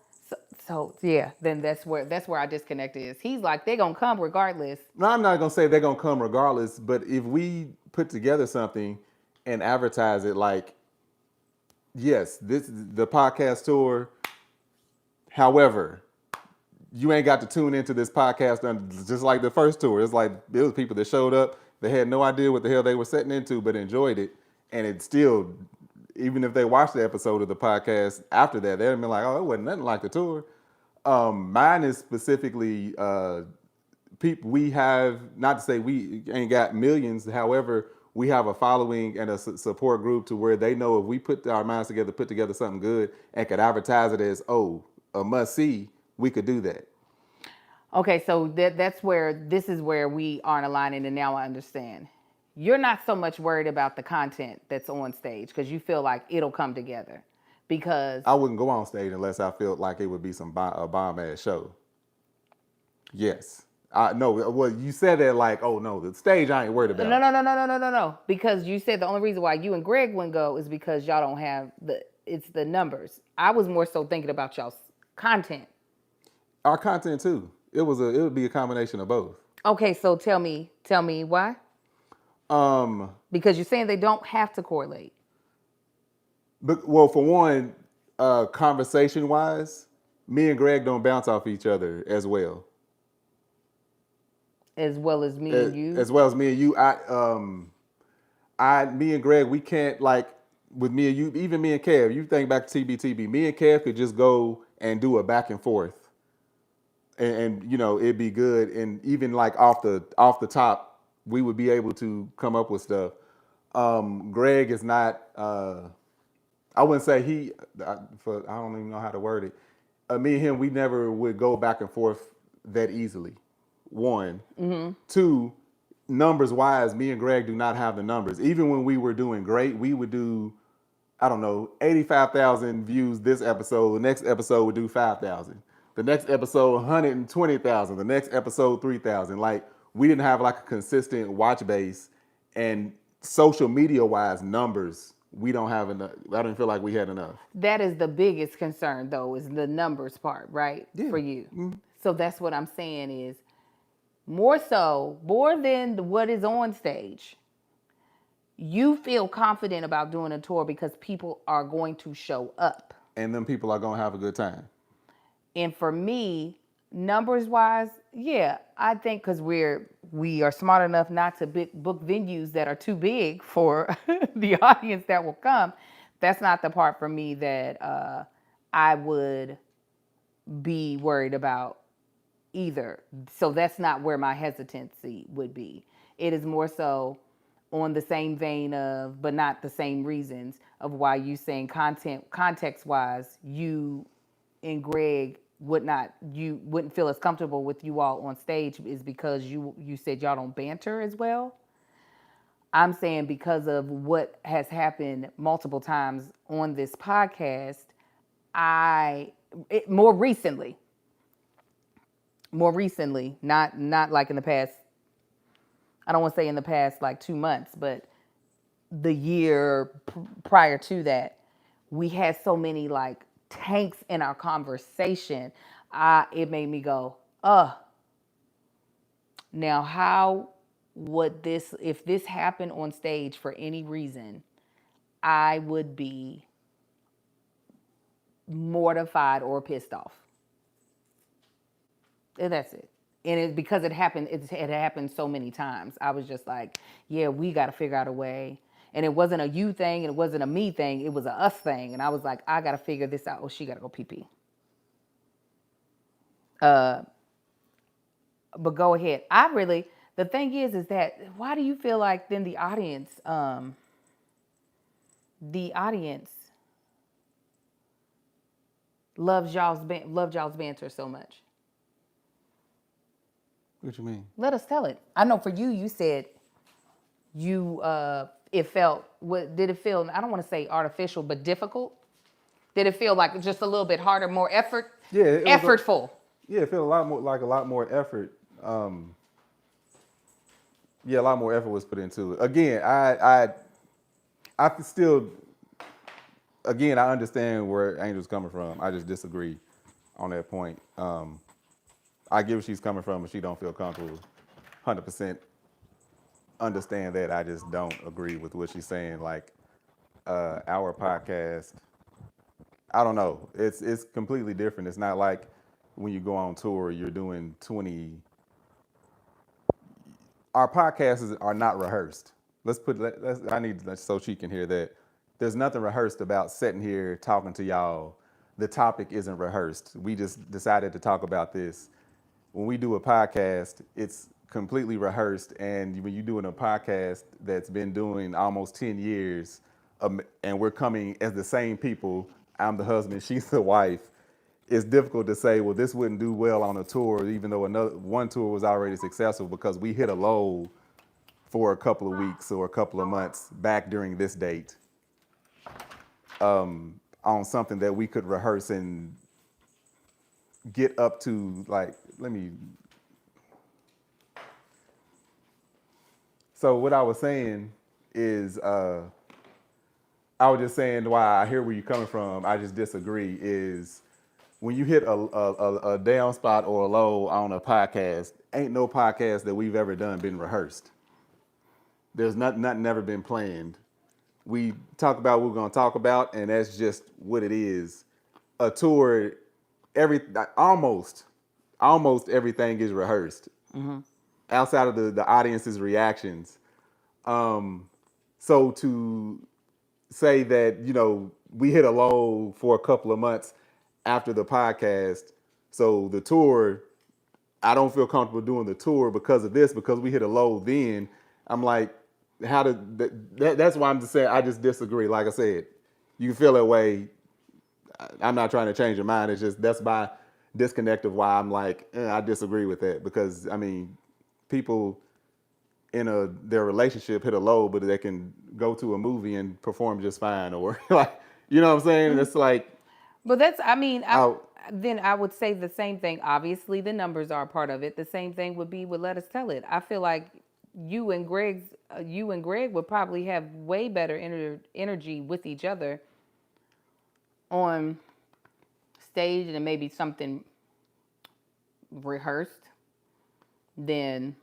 so yeah, then that's where our disconnect is. He's like, they're going to come regardless. No, I'm not going to say they're going to come regardless, but if we put together something and advertise it like, yes, this is the podcast tour. However, you ain't got to tune into this podcast just like the first tour. It's like there was people that showed up, they had no idea what the hell they were setting into, but enjoyed it. And it still, even if they watched the episode of the podcast after that, they'd have been like, oh, it wasn't nothing like the tour. Mine is specifically people we have, not to say we ain't got millions. However, we have a following and a support group to where they know if we put our minds together, put together something good, and could advertise it as a must see, we could do that. Okay, so this is where we aren't aligning, and now I understand. You're not so much worried about the content that's on stage because you feel like it'll come together. Because I wouldn't go on stage unless I felt like it would be a bomb ass show. Yes. I no, well, you said that like, oh no, the stage I ain't worried about. No. Because you said the only reason why you and Greg wouldn't go is because y'all don't have it's the numbers. I was more so thinking about y'all's content. Our content too. It would be a combination of both. Okay, so tell me why? Because you're saying they don't have to correlate. But well, for one, conversation wise, me and Greg don't bounce off each other as well. As well as me and you. As well as me and you, me and Greg, we can't like with me and you, even me and Kev. You think back to TBTB, me and Kev could just go and do a back and forth, and you know it'd be good. And even like off the top, we would be able to come up with stuff. Greg is not. I wouldn't say I don't even know how to word it. Me and him, we never would go back and forth that easily. One. Mm-hmm. Two, numbers wise, me and Greg do not have the numbers. Even when we were doing great, we would do, I don't know, 85,000 views this episode. The next episode would do 5,000. The next episode, 120,000. The next episode, 3,000. Like, we didn't have like a consistent watch base. And social media wise, numbers, we don't have enough. I didn't feel like we had enough. That is the biggest concern, though, is the numbers part, right? Yeah. For you. Mm-hmm. So that's what I'm saying is more than what is on stage. You feel confident about doing a tour because people are going to show up. And them people are going to have a good time. And for me, numbers wise, yeah, I think because we are smart enough not to book venues that are too big for the audience that will come. That's not the part for me that I would be worried about either. So that's not where my hesitancy would be. It is more so on the same vein of, but not the same reasons of why you saying context wise, you and Greg you wouldn't feel as comfortable with you all on stage is because you said y'all don't banter as well. I'm saying because of what has happened multiple times on this podcast, more recently, not like in the past, I don't want to say in the past like 2 months, but the year prior to that, we had so many like tanks in our conversation. It made me go, now how would if this happened on stage for any reason, I would be mortified or pissed off. And that's it. And because it happened so many times. I was just like, yeah, we got to figure out a way. And it wasn't a you thing, and it wasn't a me thing. It was a us thing. And I was like, I got to figure this out. Oh, she got to go pee-pee. But go ahead. The thing is that why do you feel like then the audience loves y'all's banter so much? What you mean? Let us tell it. I know for you, you said it felt, did it feel, I don't want to say artificial, but difficult? Did it feel like just a little bit harder, more effort? Yeah. Effortful. It felt a lot more effort. A lot more effort was put into it. Again, I still, again, I understand where Angel's coming from. I just disagree on that point. I get where she's coming from, but she don't feel comfortable. 100% understand that. I just don't agree with what she's saying. Like our podcast, I don't know. It's completely different. It's not like when you go on tour, you're doing 20. Our podcasts are not rehearsed. I need so she can hear that. There's nothing rehearsed about sitting here talking to y'all. The topic isn't rehearsed. We just decided to talk about this. When we do a podcast, it's completely rehearsed. And when you're doing a podcast that's been doing almost 10 years, and we're coming as the same people, I'm the husband, she's the wife, it's difficult to say, well, this wouldn't do well on a tour, even though one tour was already successful, because we hit a low for a couple of weeks or a couple of months back during this date, on something that we could rehearse and get up to, like, so what I was saying is, I was just saying why I hear where you're coming from. I just disagree. Is when you hit a down spot or a low on a podcast, ain't no podcast that we've ever done been rehearsed. There's nothing ever been planned. We talk about what we're gonna talk about, and that's just what it is. A tour, almost everything is rehearsed, outside of the audience's reactions. So to say that, we hit a low for a couple of months after the podcast, so the tour, I don't feel comfortable doing the tour because of this, because we hit a low then. I'm like, how did that's why I'm just saying I just disagree. Like I said, you feel that way. I'm not trying to change your mind. It's just that's my disconnect of why I'm like, I disagree with that, because I mean, people in their relationship hit a low, but they can go to a movie and perform just fine, or like, you know what I'm saying? Mm-hmm. It's like, but then I would say the same thing. Obviously, the numbers are a part of it. The same thing would be with Let Us Tell It. I feel like you and Greg would probably have way better energy with each other on stage, and maybe something rehearsed than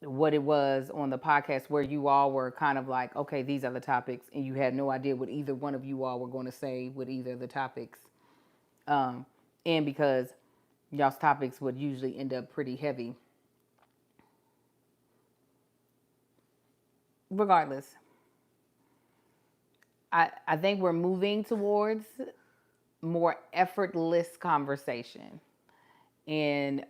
what it was on the podcast, where you all were kind of like, okay, these are the topics, and you had no idea what either one of you all were going to say with either of the topics. And because y'all's topics would usually end up pretty heavy. Regardless, I think we're moving towards more effortless conversation, and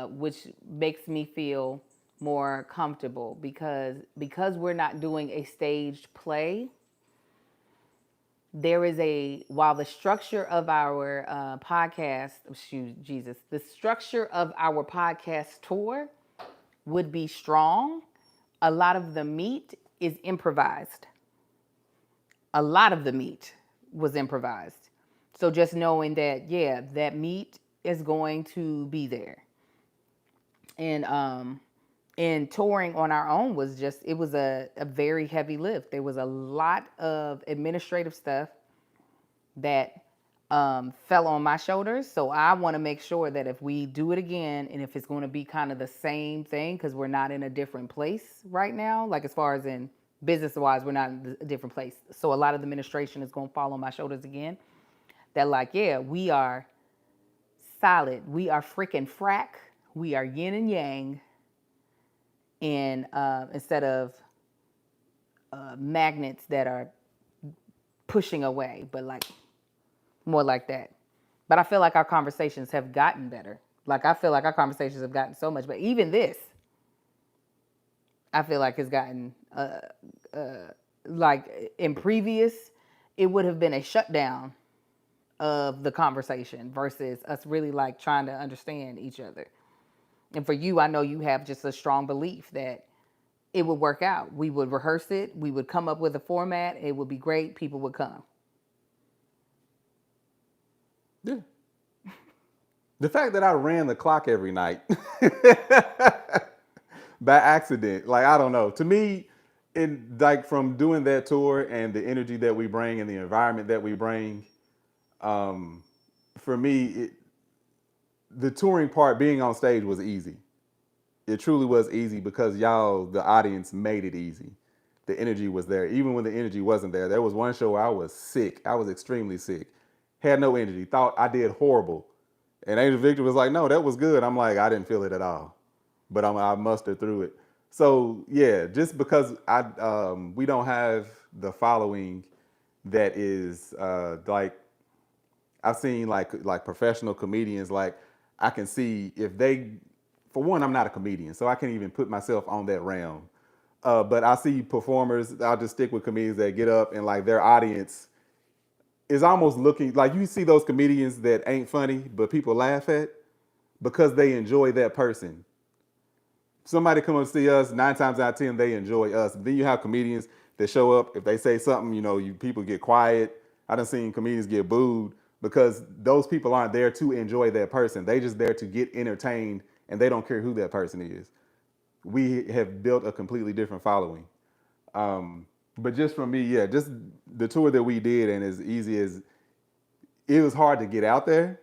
which makes me feel more comfortable, because we're not doing a staged play. There is while the structure of our the structure of our podcast tour would be strong, a lot of the meat is improvised. A lot of the meat was improvised. So just knowing that, yeah, that meat is going to be there. And touring on our own was it was a very heavy lift. There was a lot of administrative stuff that fell on my shoulders. So I want to make sure that if we do it again, and if it's going to be kind of the same thing, because we're not in a different place right now, like as far as in business-wise, we're not in a different place. So a lot of the administration is going to fall on my shoulders again. That like, yeah, we are solid. We are freaking frack. We are yin and yang. And instead of magnets that are pushing away, but like more like that. But I feel like our conversations have gotten better. Like I feel like our conversations have gotten so much, but even this, I feel like it's gotten like in previous, it would have been a shutdown of the conversation versus us really like trying to understand each other. And for you, I know you have just a strong belief that it would work out. We would rehearse it. We would come up with a format. It would be great. People would come. Yeah. The fact that I ran the clock every night by accident, like, I don't know. To me, like from doing that tour and the energy that we bring and the environment that we bring, for me, the touring part, being on stage, was easy. It truly was easy, because y'all, the audience, made it easy. The energy was there. Even when the energy wasn't there. There was one show where I was sick. I was extremely sick. Had no energy. Thought I did horrible. And Angel Victor was like, no, that was good. I'm like, I didn't feel it at all. But I mustered through it. So, yeah, just because we don't have the following that is like, I've seen like professional comedians, like I can see if they for one, I'm not a comedian, so I can't even put myself on that realm. But I see performers, I'll just stick with comedians that get up and like their audience is almost looking like you see those comedians that ain't funny, but people laugh at because they enjoy that person. Somebody come up to see us, 9 times out of 10, they enjoy us. But then you have comedians that show up, if they say something, people get quiet. I done seen comedians get booed because those people aren't there to enjoy that person. They just there to get entertained and they don't care who that person is. We have built a completely different following. But just from me, yeah, just the tour that we did, and as easy as it was hard to get out there,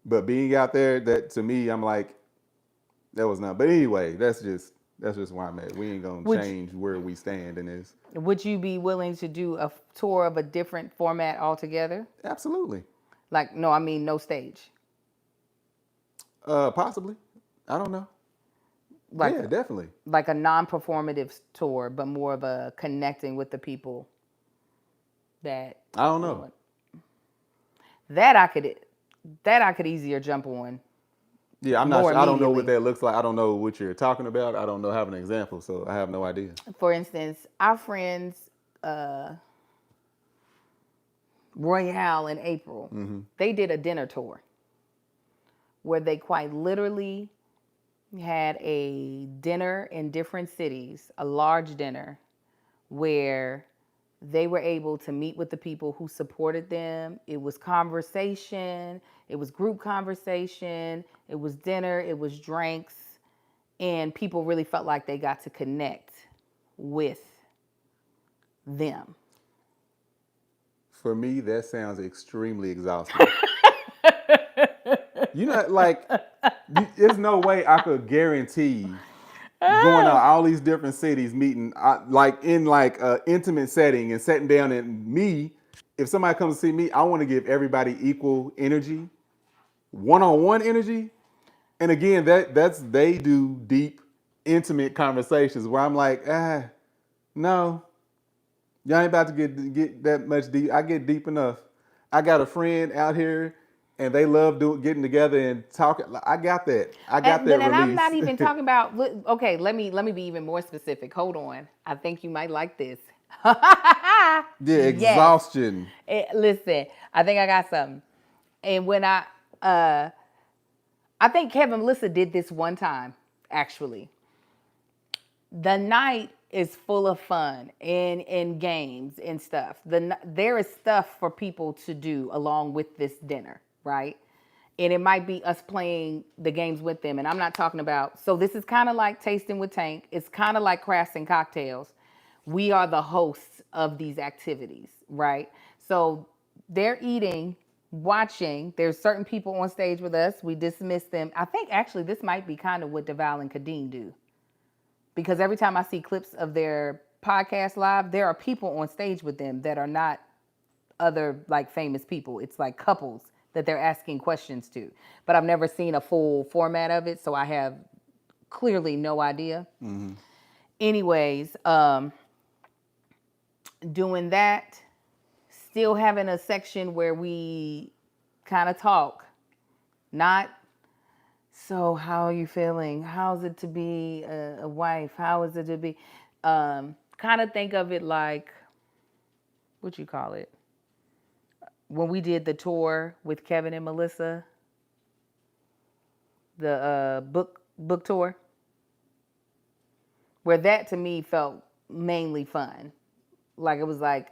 but being out there, that to me, I'm like, that was not. But anyway, that's just where I'm at. We ain't gonna change where we stand in this. Would you be willing to do a tour of a different format altogether? Absolutely. Like, no, I mean no stage. Possibly. I don't know. Like, yeah, definitely. Like a non-performative tour, but more of a connecting with the people that I don't know. That I could easier jump on. Yeah, I'm not sure. I don't know what that looks like. I don't know what you're talking about. I don't know, have an example, so I have no idea. For instance, our friends Royale and April, they did a dinner tour where they quite literally had a dinner in different cities, a large dinner where they were able to meet with the people who supported them. It was conversation, it was group conversation, it was dinner, it was drinks, and people really felt like they got to connect with them. For me, that sounds extremely exhausting. There's no way I could guarantee going to all these different cities, meeting in an intimate setting and sitting down. And me, if somebody comes to see me, I want to give everybody equal energy, one-on-one energy. And again, they do deep, intimate conversations where I'm like, no, y'all ain't about to get that much deep. I get deep enough. I got a friend out here, and they love getting together and talking. I got that. And release. And I'm not even talking about. Okay, let me be even more specific. Hold on. I think you might like this. Yeah, exhaustion. Yes. Listen, I think I got something. And when I think Kevin Melissa did this one time, actually. The night is full of fun and games and stuff. There is stuff for people to do along with this dinner, right? And it might be us playing the games with them. And I'm not talking about, so this is kind of like Tasting with Tank. It's kind of like Crafts and Cocktails. We are the hosts of these activities, right? So they're eating, watching. There's certain people on stage with us. We dismiss them. I think actually this might be kind of what Deval and Kadeem do. Because every time I see clips of their podcast live, there are people on stage with them that are not other like famous people. It's like couples that they're asking questions to. But I've never seen a full format of it, so I have clearly no idea. Mm-hmm. Anyways, doing that, still having a section where we kind of talk, not, so how are you feeling? How's it to be a wife? How is it to be? Kind of think of it like, what you call it? When we did the tour with Kevin and Melissa, the book tour, where that to me felt mainly fun. Like it was like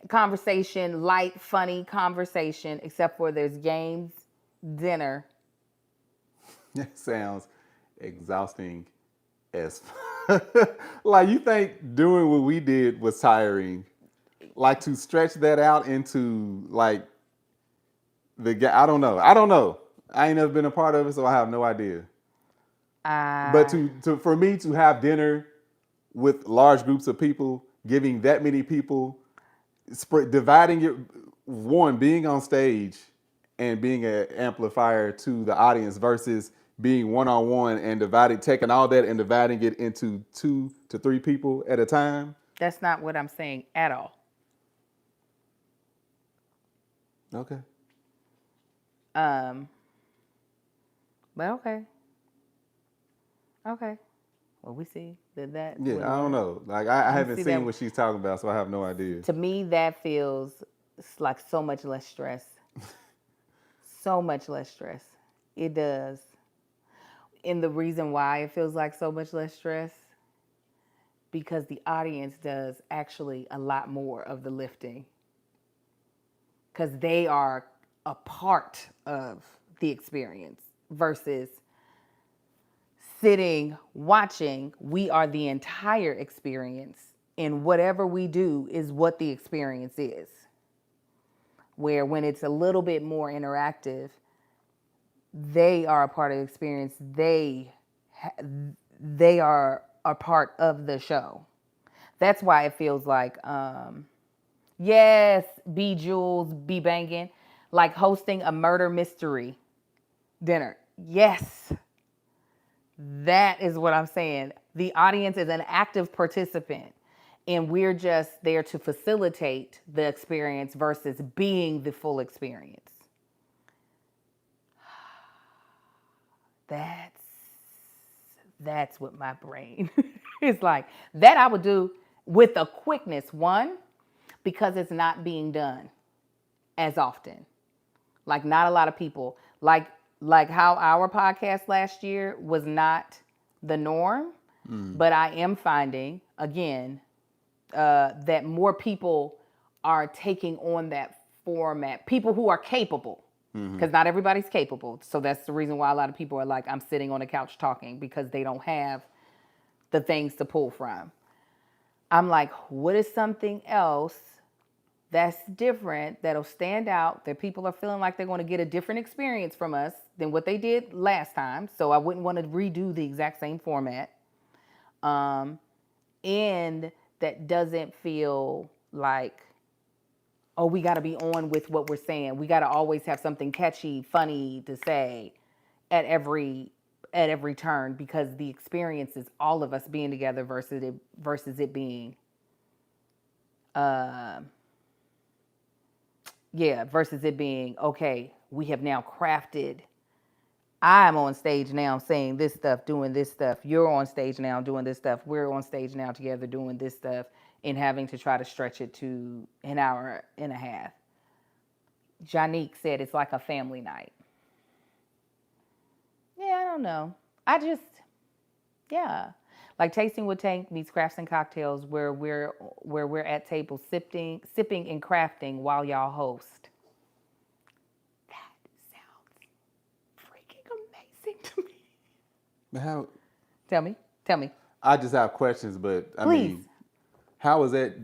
conversation, light, funny conversation, except for there's games, dinner. That sounds exhausting as like you think doing what we did was tiring. Like to stretch that out into like I don't know. I ain't never been a part of it, so I have no idea. But for me to have dinner with large groups of people, giving that many people, dividing it, one, being on stage and being an amplifier to the audience versus being one-on-one and taking all that and dividing it into 2 to 3 people at a time. That's not what I'm saying at all. Okay. But okay. Okay. Well, we see that Yeah, would I don't work. know. Like I We haven't see seen that. what she's talking about, so I have no idea. To me, that feels like so much less stress. So much less stress. It does. And the reason why it feels like so much less stress, because the audience does actually a lot more of the lifting. Because they are a part of the experience versus sitting, watching, we are the entire experience. And whatever we do is what the experience is. Where when it's a little bit more interactive, they are a part of the experience. They are a part of the show. That's why it feels like, yes, be Jules, be banging, like hosting a murder mystery dinner. Yes, that is what I'm saying. The audience is an active participant, and we're just there to facilitate the experience versus being the full experience. That's that's what my brain is like. That I would do with a quickness. One, because it's not being done as often. Like not a lot of people like how our podcast last year was not the norm. But I am finding again that more people are taking on that format. People who are capable, because not everybody's capable. So that's the reason why a lot of people are like, I'm sitting on the couch talking because they don't have the things to pull from. I'm like, what is something else that's different, that'll stand out, that people are feeling like they're going to get a different experience from us than what they did last time. So I wouldn't want to redo the exact same format. And that doesn't feel like, oh, we got to be on with what we're saying. We got to always have something catchy, funny to say at every turn, because the experience is all of us being together versus it being versus it being, okay, we have now crafted. I'm on stage now saying this stuff, doing this stuff. You're on stage now doing this stuff. We're on stage now together doing this stuff, and having to try to stretch it to an hour and a half. Janique said it's like a family night. Yeah, I don't know. I just, yeah. Like Tasting with Tank meets Crafts and Cocktails, where we're at tables sipping and crafting while y'all host. That sounds freaking amazing to me. How? Tell me. I just have questions, but I Please. mean, how is that?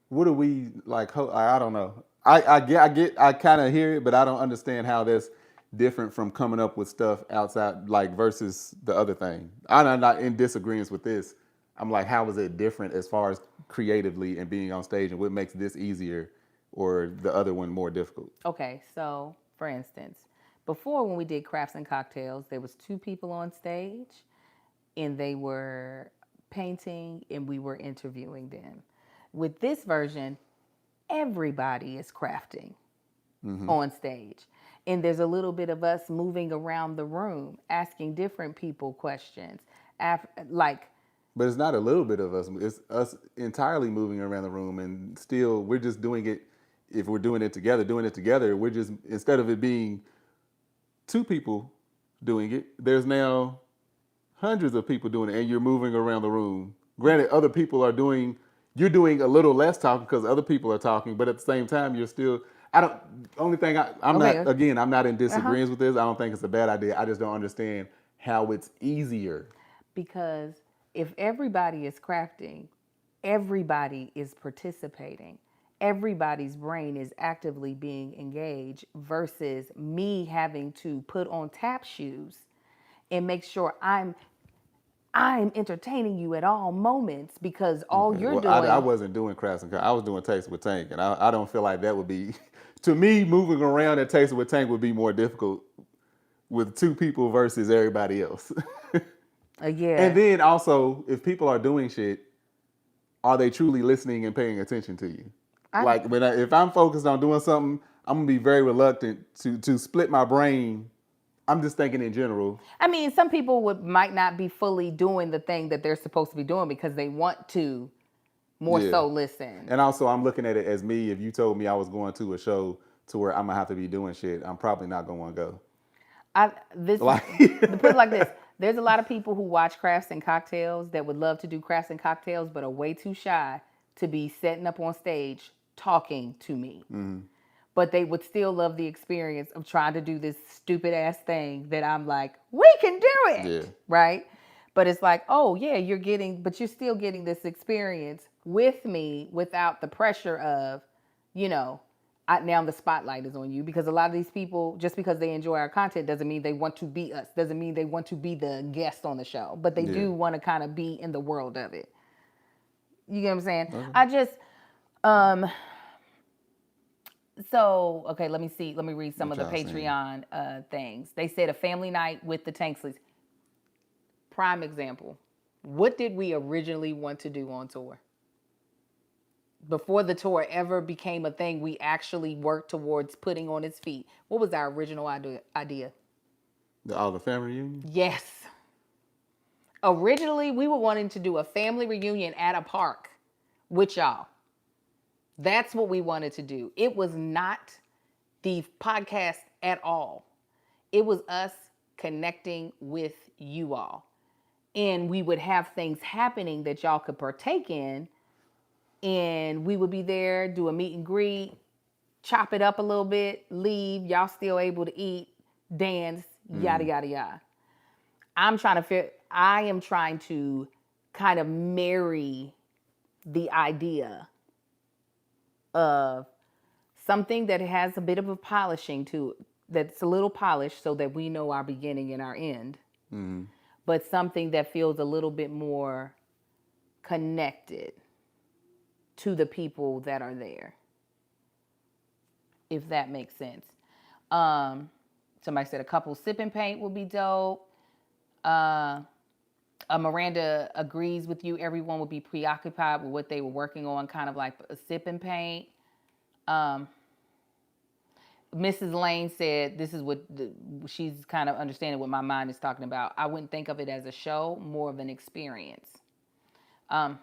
What are we like? I don't know. I kind of hear it, but I don't understand how that's different from coming up with stuff outside, like versus the other thing. I'm not in disagreement with this. I'm like, how is it different as far as creatively and being on stage, and what makes this easier or the other one more difficult? Okay, so for instance, before when we did Crafts and Cocktails, there was two people on stage, and they were painting, and we were interviewing them. With this version, everybody is crafting on stage. And there's a little bit of us moving around the room, asking different people questions. Like, But it's not a little bit of us. It's us entirely moving around the room, and still we're just doing it. If we're doing it together, we're just, instead of it being two people doing it, there's now hundreds of people doing it, and you're moving around the room. Granted, other people are doing, you're doing a little less talking because other people are talking, but at the same time, you're still, I don't, only thing I'm okay, not, again, I'm not in disagreement with this. I don't think it's a bad idea. I just don't understand how it's easier. because if everybody is crafting, everybody is participating. Everybody's brain is actively being engaged versus me having to put on tap shoes and make sure I'm entertaining you at all moments, because all Okay. you're Well, doing. I wasn't doing crafts and I was doing Taste with Tank, and I don't feel like that would be, to me, moving around at Taste with Tank would be more difficult with two people versus everybody else. Yeah. And then also, if people are doing shit, are they truly listening and paying attention to you? Like if I'm focused on doing something, I'm gonna be very reluctant to split my brain I'm just thinking in general. I mean, some people might not be fully doing the thing that they're supposed to be doing because they want to more so listen. And also, I'm looking at it as me. If you told me I was going to a show to where I'm gonna have to be doing shit, I'm probably not gonna want to go. To put it like this, there's a lot of people who watch Crafts and Cocktails that would love to do Crafts and Cocktails, but are way too shy to be setting up on stage talking to me. Mm-hmm. But they would still love the experience of trying to do this stupid ass thing that I'm like, we can do it, right? But it's like, oh yeah, but you're still getting this experience with me without the pressure of, now the spotlight is on you, because a lot of these people, just because they enjoy our content doesn't mean they want to be us, doesn't mean they want to be the guest on the show, but they do want to kind of be in the world of it. You get what I'm saying? Okay. I just, okay, let me read some of the Patreon things. They said a family night with the Tanksleys. Prime example. What did we originally want to do on tour? Before the tour ever became a thing we actually worked towards putting on its feet, what was our original idea? The family reunion? Yes. Originally, we were wanting to do a family reunion at a park with y'all. That's what we wanted to do. It was not the podcast at all. It was us connecting with you all. And we would have things happening that y'all could partake in. And we would be there, do a meet and greet, chop it up a little bit, leave, y'all still able to eat, dance, yada, yada, yada. I am trying to kind of marry the idea of something that has a bit of a polishing to it, that's a little polished so that we know our beginning and our end, but something that feels a little bit more connected to the people that are there, if that makes sense. Somebody said a couple sip and paint would be dope. Miranda agrees with you. Everyone would be preoccupied with what they were working on, kind of like a sip and paint. Mrs. Lane said this is what she's kind of understanding what my mind is talking about. I wouldn't think of it as a show, more of an experience. I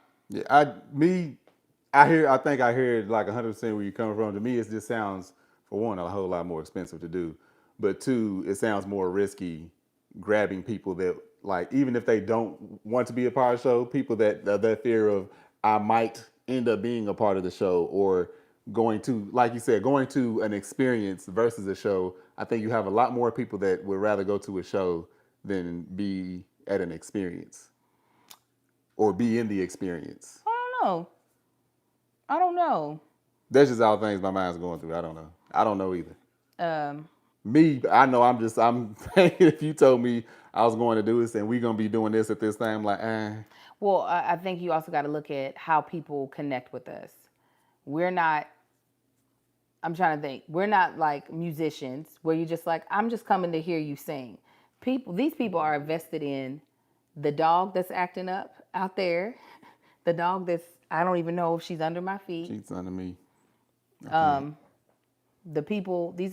think I hear like 100% where you're coming from. To me, it just sounds, for one, a whole lot more expensive to do, but two, it sounds more risky grabbing people that, like, even if they don't want to be a part of the show, people that fear of, I might end up being a part of the show, or going to, like you said, going to an experience versus a show. I think you have a lot more people that would rather go to a show than be at an experience or be in the experience. I don't know. That's just all things my mind's going through. I don't know either. I know I'm thinking, if you told me I was going to do this and we're going to be doing this at this time, I'm like, Well, I think you also got to look at how people connect with us. I'm trying to think. We're not like musicians where you're just like, I'm just coming to hear you sing. These people are invested in the dog that's acting up out there, the dog that's, I don't even know if she's under my feet. She's under me. These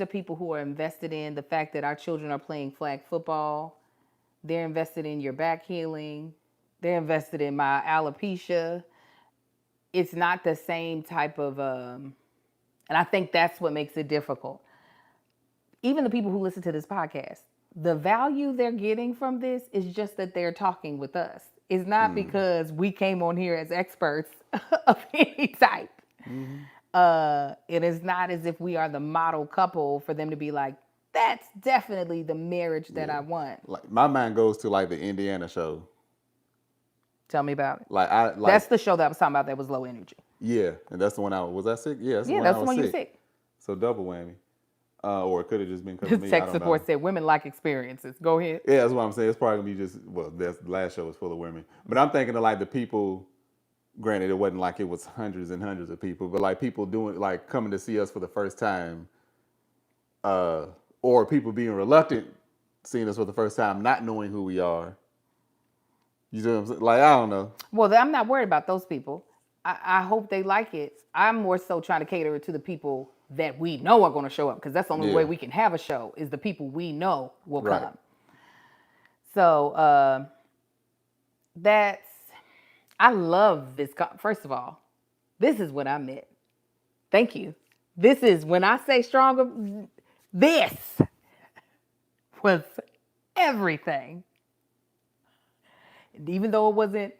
are people who are invested in the fact that our children are playing flag football. They're invested in your back healing. They're invested in my alopecia. It's not the same type of, and I think that's what makes it difficult. Even the people who listen to this podcast, the value they're getting from this is just that they're talking with us. It's not because we came on here as experts of any type. It is not as if we are the model couple for them to be like, that's definitely the marriage that I want. Like, my mind goes to like the Indiana show. Tell me about it. That's the show that I was talking about that was low energy. Yeah, and that's the one was I sick? Yeah, that's the one you were sick. So double whammy. Or it could have just been because of me. Tech support said women like experiences. Go ahead. Yeah, that's what I'm saying. It's probably going to be the last show was full of women. But I'm thinking of like the people, granted it wasn't like it was hundreds and hundreds of people, but like people coming to see us for the first time, or people being reluctant seeing us for the first time, not knowing who we are. You know what I'm saying? Like, I don't know. Well, I'm not worried about those people. I hope they like it. I'm more so trying to cater it to the people that we know are going to show up, because that's the only Yeah. way we can have a show is the people we know will Right. come. So I love this. First of all, this is what I meant. Thank you. This is when I say stronger. This was everything. Even though it wasn't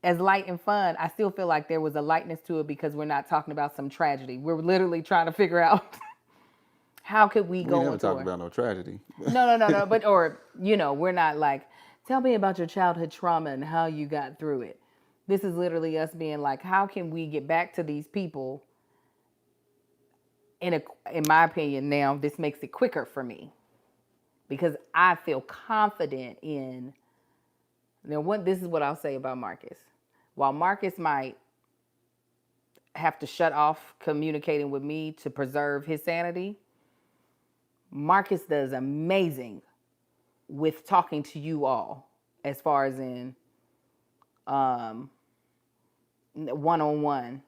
as light and fun, I still feel like there was a lightness to it because we're not talking about some tragedy. We're literally trying to figure out how could we go never on talked tour. about no tragedy. No. But, or, we're not like, tell me about your childhood trauma and how you got through it. This is literally us being like, how can we get back to these people? In my opinion, now this makes it quicker for me because I feel confident in. This is what I'll say about Marcus. While Marcus might have to shut off communicating with me to preserve his sanity, Marcus does amazing with talking to you all, as far as in one-on-one.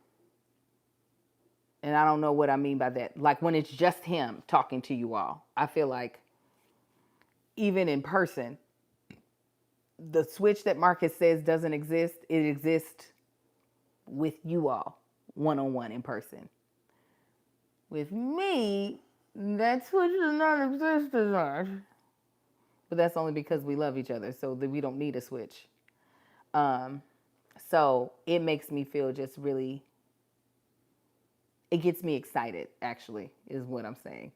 And I don't know what I mean by that. Like when it's just him talking to you all, I feel like even in person, the switch that Marcus says doesn't exist, it exists with you all, one-on-one in person. With me, that switch does not exist as much. But that's only because we love each other, so that we don't need a switch. So it makes me feel just really, it gets me excited, actually, is what I'm saying.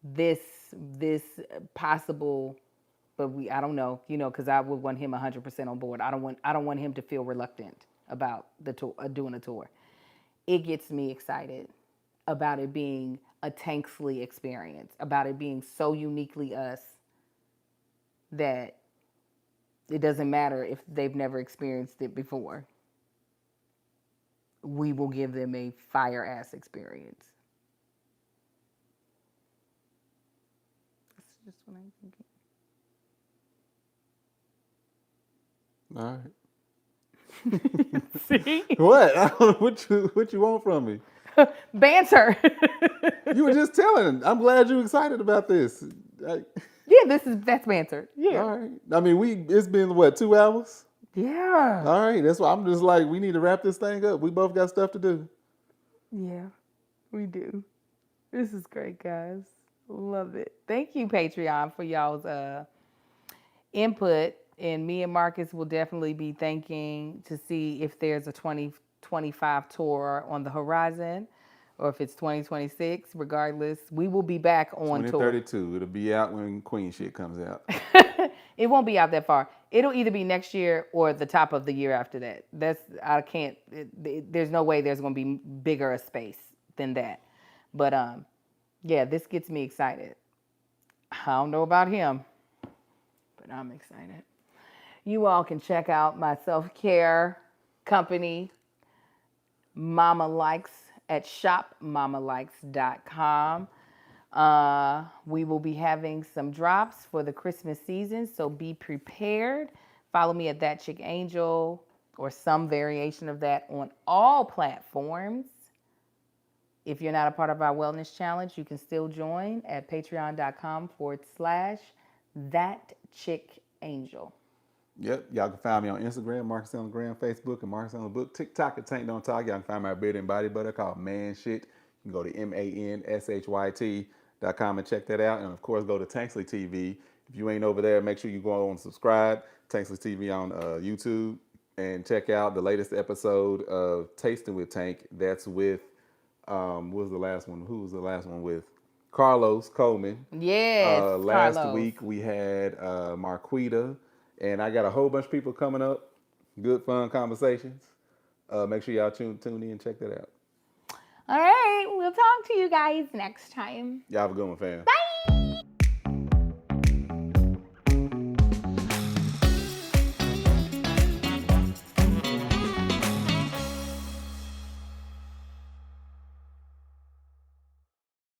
This possible, but I don't know, because I would want him 100% on board. I don't want him to feel reluctant about the tour, doing a tour. It gets me excited about it being a Tanksley experience, about it being so uniquely us that it doesn't matter if they've never experienced it before. We will give them a fire-ass experience. That's just what I'm thinking. All right. See? What? I don't know what you want from me. Banter. You were just telling. I'm glad you're excited about this. Yeah, that's banter. Yeah. All right. I mean, it's been what, 2 hours? Yeah. All right. That's why I'm just like, we need to wrap this thing up. We both got stuff to do. Yeah, we do. This is great, guys. Love it. Thank you, Patreon, for y'all's input. And me and Marcus will definitely be thinking to see if there's a 2025 tour on the horizon, or if it's 2026. Regardless, we will be back on tour. 2032. It'll be out when Queen shit comes out. It won't be out that far. It'll either be next year or the top of the year after that. There's no way there's going to be bigger a space than that. But yeah, this gets me excited. I don't know about him, but I'm excited. You all can check out my self-care company, Mama Likes, at shopmamalikes.com. We will be having some drops for the Christmas season, so be prepared. Follow me at That Chick Angel or some variation of that on all platforms. If you're not a part of our wellness challenge, you can still join at patreon.com/thatchickangel. Yep. Y'all can find me on Instagram, Marcus on the Gram, Facebook, and Marcus on the Book. TikTok at Tank Don't Talk. Y'all can find my beard and body butter called Man Shit. You can go to manshYT.com and check that out. And of course, go to Tanksley TV. If you ain't over there, make sure you go on and subscribe. Tanksley TV on YouTube. And check out the latest episode of Tasting with Tank. That's with, what was the last one? Who was the last one with? Carlos Coleman. Yes, last Carlos. week we had Marquita. And I got a whole bunch of people coming up. Good, fun conversations. Make sure y'all tune in and check that out. All right. We'll talk to you guys next time. Y'all have a good one, fam. Bye.